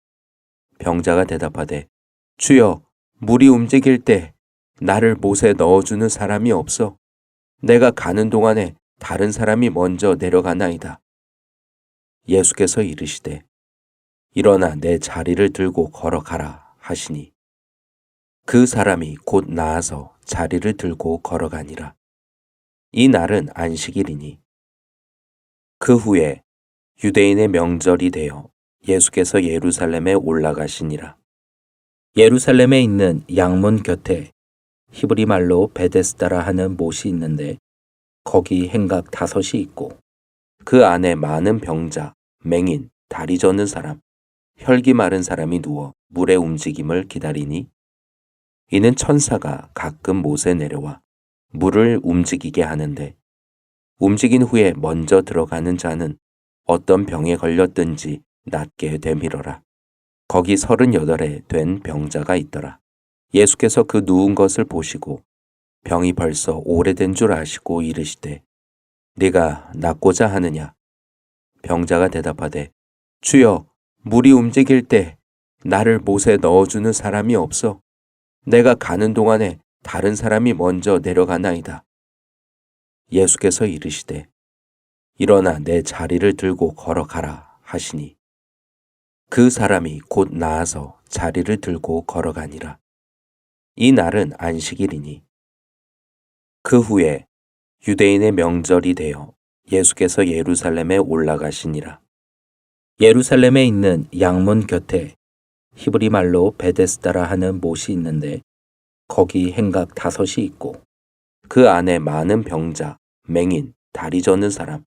병자가 대답하되 주여, 물이 움직일 때 나를 못에 넣어주는 사람이 없어. 내가 가는 동안에 다른 사람이 먼저 내려가나이다. 예수께서 이르시되 일어나 내 자리를 들고 걸어가라 하시니 그 사람이 곧 나아서 자리를 들고 걸어가니라. 이 날은 안식일이니 그 후에 유대인의 명절이 되어 예수께서 예루살렘에 올라가시니라. 예루살렘에 있는 양문 곁에 히브리 말로 베데스다라 하는 못이 있는데 거기 행각 5이 있고 그 안에 많은 병자, 맹인, 다리 저는 사람, 혈기 마른 사람이 누워 물의 움직임을 기다리니 이는 천사가 가끔 못에 내려와 물을 움직이게 하는데 움직인 후에 먼저 들어가는 자는 어떤 병에 걸렸든지 낫게 되밀어라. 거기 38에 된 병자가 있더라. 예수께서 그 누운 것을 보시고 병이 벌써 오래된 줄 아시고 이르시되 네가 낫고자 하느냐? 병자가 대답하되 주여, 물이 움직일 때 나를 못에 넣어주는 사람이 없어. 내가 가는 동안에 다른 사람이 먼저 내려가나이다. 예수께서 이르시되 일어나 내 자리를 들고 걸어가라 하시니 그 사람이 곧 나아서 자리를 들고 걸어가니라. 이 날은 안식일이니 그 후에 유대인의 명절이 되어 예수께서 예루살렘에 올라가시니라. 예루살렘에 있는 양문 곁에 히브리 말로 베데스다라 하는 못이 있는데 거기 행각 5이 있고 그 안에 많은 병자, 맹인, 다리 저는 사람,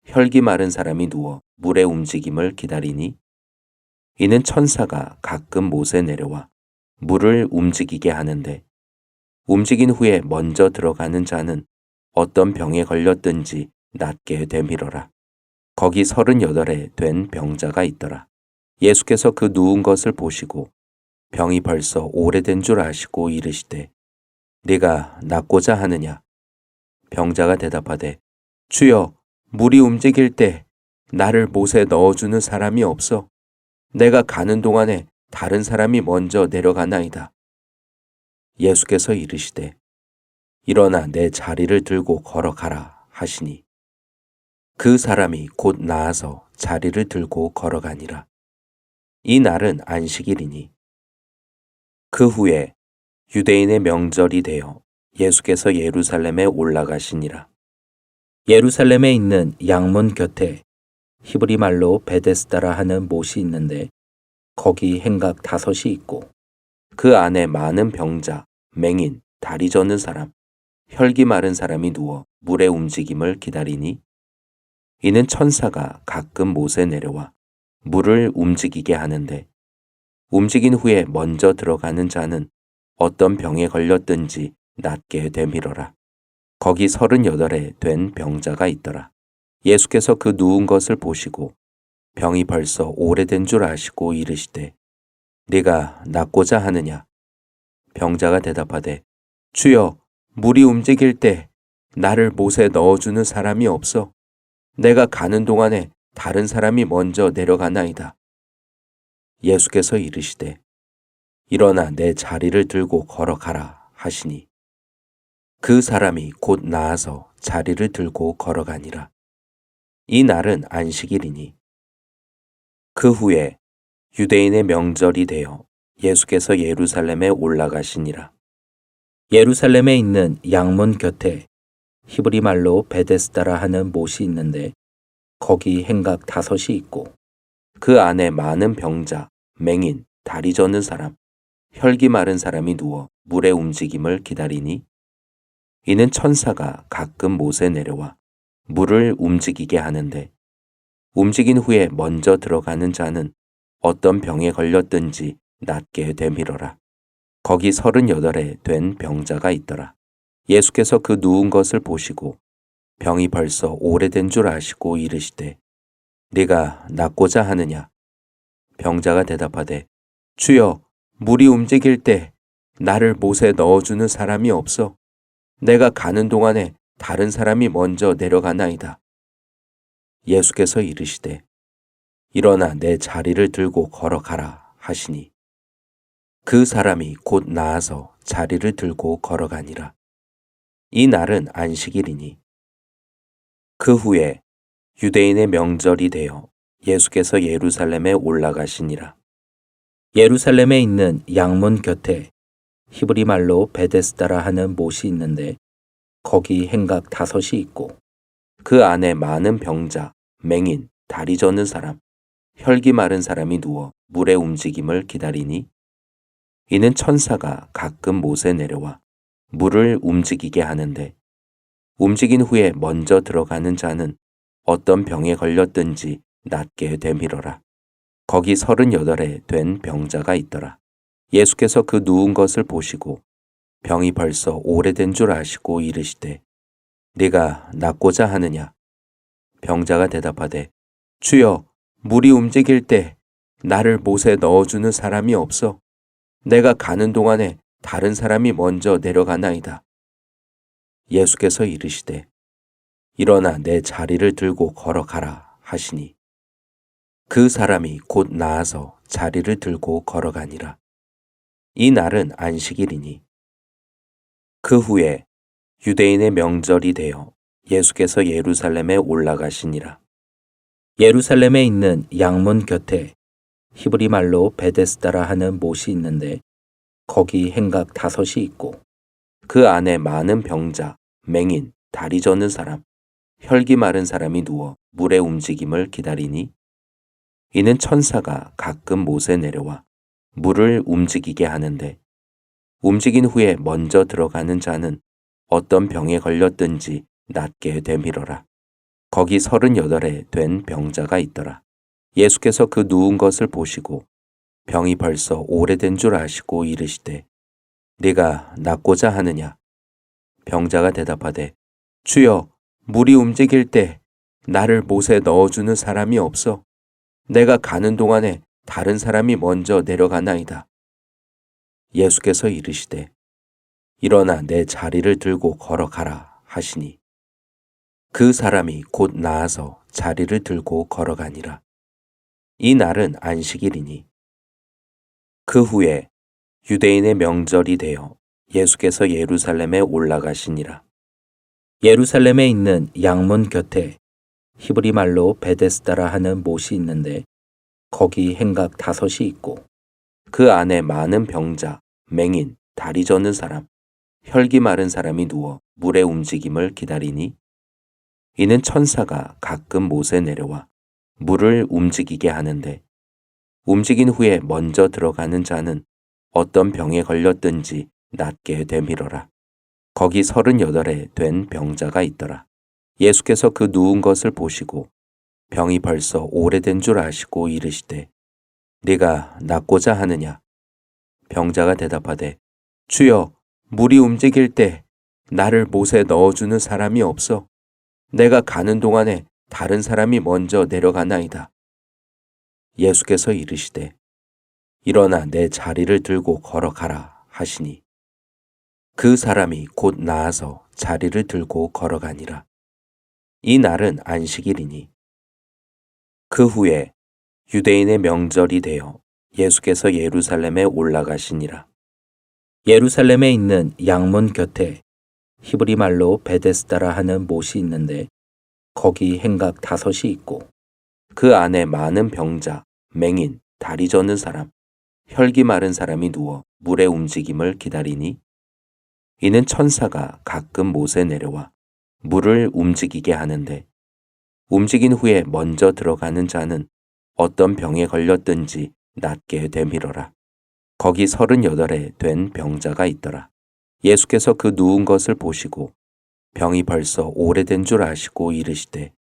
혈기 마른 사람이 누워 물의 움직임을 기다리니 이는 천사가 가끔 못에 내려와 물을 움직이게 하는데 움직인 후에 먼저 들어가는 자는 어떤 병에 걸렸든지 낫게 되밀어라. 거기 38에 된 병자가 있더라. 예수께서 그 누운 것을 보시고 병이 벌써 오래된 줄 아시고 이르시되 네가 낫고자 하느냐? 병자가 대답하되 주여, 물이 움직일 때 나를 못에 넣어주는 사람이 없어. 내가 가는 동안에 다른 사람이 먼저 내려가나이다. 예수께서 이르시되 일어나 내 자리를 들고 걸어가라 하시니 그 사람이 곧 나아서 자리를 들고 걸어가니라. 이 날은 안식일이니 그 후에 유대인의 명절이 되어 예수께서 예루살렘에 올라가시니라. 예루살렘에 있는 양문 곁에 히브리 말로 베데스다라 하는 못이 있는데 거기 행각 5이 있고 그 안에 많은 병자, 맹인, 다리 저는 사람, 혈기 마른 사람이 누워 물의 움직임을 기다리니 이는 천사가 가끔 못에 내려와 물을 움직이게 하는데 움직인 후에 먼저 들어가는 자는 어떤 병에 걸렸든지 낫게 되밀어라. 거기 38에 된 병자가 있더라. 예수께서 그 누운 것을 보시고 병이 벌써 오래된 줄 아시고 이르시되 네가 낫고자 하느냐? 병자가 대답하되 주여, 물이 움직일 때 나를 못에 넣어주는 사람이 없어. 내가 가는 동안에 다른 사람이 먼저 내려가나이다. 예수께서 이르시되 일어나 내 자리를 들고 걸어가라 하시니 그 사람이 곧 나아서 자리를 들고 걸어가니라. 이 날은 안식일이니 그 후에 유대인의 명절이 되어 예수께서 예루살렘에 올라가시니라. 예루살렘에 있는 양문 곁에 히브리 말로 베데스다라 하는 못이 있는데 거기 행각 5이 있고 그 안에 많은 병자, 맹인, 다리 저는 사람, 혈기 마른 사람이 누워 물의 움직임을 기다리니 이는 천사가 가끔 못에 내려와 물을 움직이게 하는데 움직인 후에 먼저 들어가는 자는 어떤 병에 걸렸든지 낫게 되밀어라. 거기 38에 된 병자가 있더라. 예수께서 그 누운 것을 보시고 병이 벌써 오래된 줄 아시고 이르시되 네가 낫고자 하느냐? 병자가 대답하되 주여, 물이 움직일 때 나를 못에 넣어주는 사람이 없어. 내가 가는 동안에 다른 사람이 먼저 내려가나이다. 예수께서 이르시되 일어나 내 자리를 들고 걸어가라 하시니 그 사람이 곧 나아서 자리를 들고 걸어가니라. 이 날은 안식일이니 그 후에 유대인의 명절이 되어 예수께서 예루살렘에 올라가시니라. 예루살렘에 있는 양문 곁에 히브리 말로 베데스다라 하는 못이 있는데 거기 행각 5이 있고 그 안에 많은 병자, 맹인, 다리 저는 사람, 혈기 마른 사람이 누워 물의 움직임을 기다리니 이는 천사가 가끔 못에 내려와 물을 움직이게 하는데 움직인 후에 먼저 들어가는 자는 어떤 병에 걸렸든지 낫게 되밀어라. 거기 38에 된 병자가 있더라. 예수께서 그 누운 것을 보시고 병이 벌써 오래된 줄 아시고 이르시되 네가 낫고자 하느냐? 병자가 대답하되 주여, 물이 움직일 때 나를 못에 넣어주는 사람이 없어. 내가 가는 동안에 다른 사람이 먼저 내려가나이다. 예수께서 이르시되 일어나 내 자리를 들고 걸어가라 하시니 그 사람이 곧 나아서 자리를 들고 걸어가니라. 이 날은 안식일이니 그 후에 유대인의 명절이 되어 예수께서 예루살렘에 올라가시니라. 예루살렘에 있는 양문 곁에 히브리 말로 베데스다라 하는 못이 있는데 거기 행각 5이 있고 그 안에 많은 병자, 맹인, 다리 저는 사람, 혈기 마른 사람이 누워 물의 움직임을 기다리니 이는 천사가 가끔 못에 내려와 물을 움직이게 하는데 움직인 후에 먼저 들어가는 자는 어떤 병에 걸렸든지 낫게 되밀어라. 거기 38에 된 병자가 있더라. 예수께서 그 누운 것을 보시고 병이 벌써 오래된 줄 아시고 이르시되 네가 낫고자 하느냐? 병자가 대답하되 주여, 물이 움직일 때 나를 못에 넣어주는 사람이 없어. 내가 가는 동안에 다른 사람이 먼저 내려가나이다. 예수께서 이르시되 일어나 내 자리를 들고 걸어가라 하시니 그 사람이 곧 나아서 자리를 들고 걸어가니라. 이 날은 안식일이니 그 후에 유대인의 명절이 되어 예수께서 예루살렘에 올라가시니라. 예루살렘에 있는 양문 곁에 히브리 말로 베데스다라 하는 못이 있는데 거기 행각 5이 있고 그 안에 많은 병자, 맹인, 다리 저는 사람, 혈기 마른 사람이 누워 물의 움직임을 기다리니 이는 천사가 가끔 못에 내려와 물을 움직이게 하는데 움직인 후에 먼저 들어가는 자는 어떤 병에 걸렸든지 낫게 되밀어라. 거기 38에 된 병자가 있더라. 예수께서 그 누운 것을 보시고 병이 벌써 오래된 줄 아시고 이르시되 네가 낫고자 하느냐? 병자가 대답하되 주여, 물이 움직일 때 나를 못에 넣어주는 사람이 없어. 내가 가는 동안에 다른 사람이 먼저 내려가나이다. 예수께서 이르시되 일어나 내 자리를 들고 걸어가라 하시니 그 사람이 곧 나아서 자리를 들고 걸어가니라. 이 날은 안식일이니 그 후에 유대인의 명절이 되어 예수께서 예루살렘에 올라가시니라. 예루살렘에 있는 양문 곁에 히브리 말로 베데스다라 하는 못이 있는데 거기 행각 5이 있고 그 안에 많은 병자, 맹인, 다리 저는 사람, 혈기 마른 사람이 누워 물의 움직임을 기다리니 이는 천사가 가끔 못에 내려와 물을 움직이게 하는데 움직인 후에 먼저 들어가는 자는 어떤 병에 걸렸든지 낫게 되밀어라. 거기 38에 된 병자가 있더라. 예수께서 그 누운 것을 보시고 병이 벌써 오래된 줄 아시고 이르시되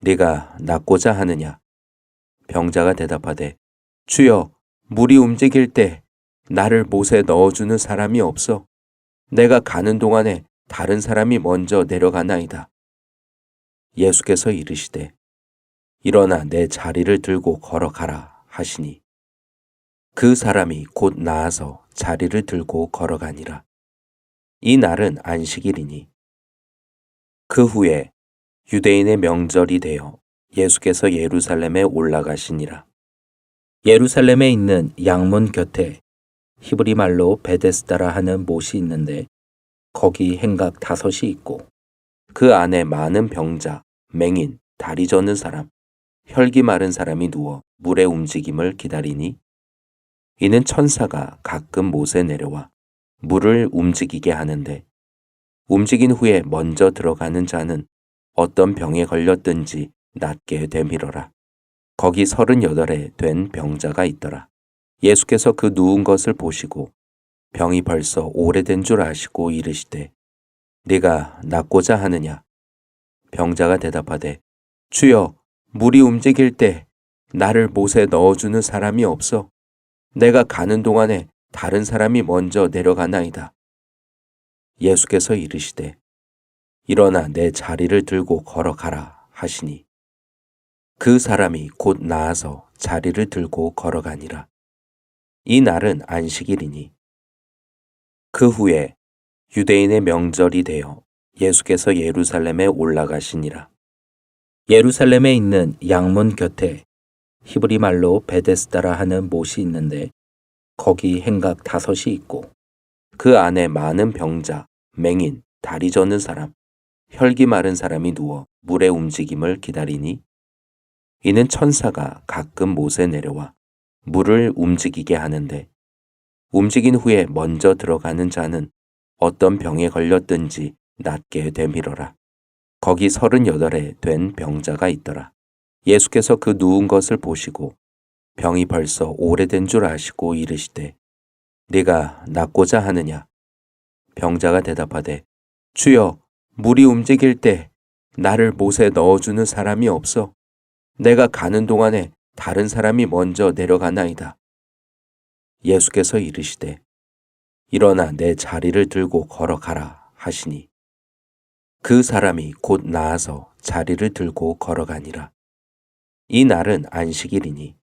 네가 낫고자 하느냐? 병자가 대답하되 주여, 물이 움직일 때 나를 못에 넣어주는 사람이 없어. 내가 가는 동안에 다른 사람이 먼저 내려가나이다. 예수께서 이르시되 일어나 내 자리를 들고 걸어가라 하시니 그 사람이 곧 나아서 자리를 들고 걸어가니라. 이 날은 안식일이니 그 후에 유대인의 명절이 되어 예수께서 예루살렘에 올라가시니라. 예루살렘에 있는 양문 곁에 히브리 말로 베데스다라 하는 못이 있는데 거기 행각 5이 있고 그 안에 많은 병자, 맹인, 다리 저는 사람, 혈기 마른 사람이 누워 물의 움직임을 기다리니 이는 천사가 가끔 못에 내려와 물을 움직이게 하는데 움직인 후에 먼저 들어가는 자는 어떤 병에 걸렸든지 낫게 되밀어라. 거기 38에 된 병자가 있더라. 예수께서 그 누운 것을 보시고 병이 벌써 오래된 줄 아시고 이르시되 네가 낫고자 하느냐? 병자가 대답하되 주여, 물이 움직일 때 나를 못에 넣어주는 사람이 없어. 내가 가는 동안에 다른 사람이 먼저 내려가나이다. 예수께서 이르시되 일어나 내 자리를 들고 걸어가라 하시니 그 사람이 곧 나아서 자리를 들고 걸어가니라. 이 날은 안식일이니 그 후에 유대인의 명절이 되어 예수께서 예루살렘에 올라가시니라. 예루살렘에 있는 양문 곁에 히브리 말로 베데스다라 하는 못이 있는데 거기 행각 5이 있고 그 안에 많은 병자, 맹인, 다리 저는 사람, 혈기 마른 사람이 누워 물의 움직임을 기다리니 이는 천사가 가끔 못에 내려와 물을 움직이게 하는데 움직인 후에 먼저 들어가는 자는 어떤 병에 걸렸든지 낫게 되밀어라. 거기 38에 된 병자가 있더라. 예수께서 그 누운 것을 보시고 병이 벌써 오래된 줄 아시고 이르시되 네가 낫고자 하느냐? 병자가 대답하되 주여, 물이 움직일 때 나를 못에 넣어주는 사람이 없어. 내가 가는 동안에 다른 사람이 먼저 내려가나이다. 예수께서 이르시되 일어나 내 자리를 들고 걸어가라 하시니 그 사람이 곧 나아서 자리를 들고 걸어가니라. 이 날은 안식일이니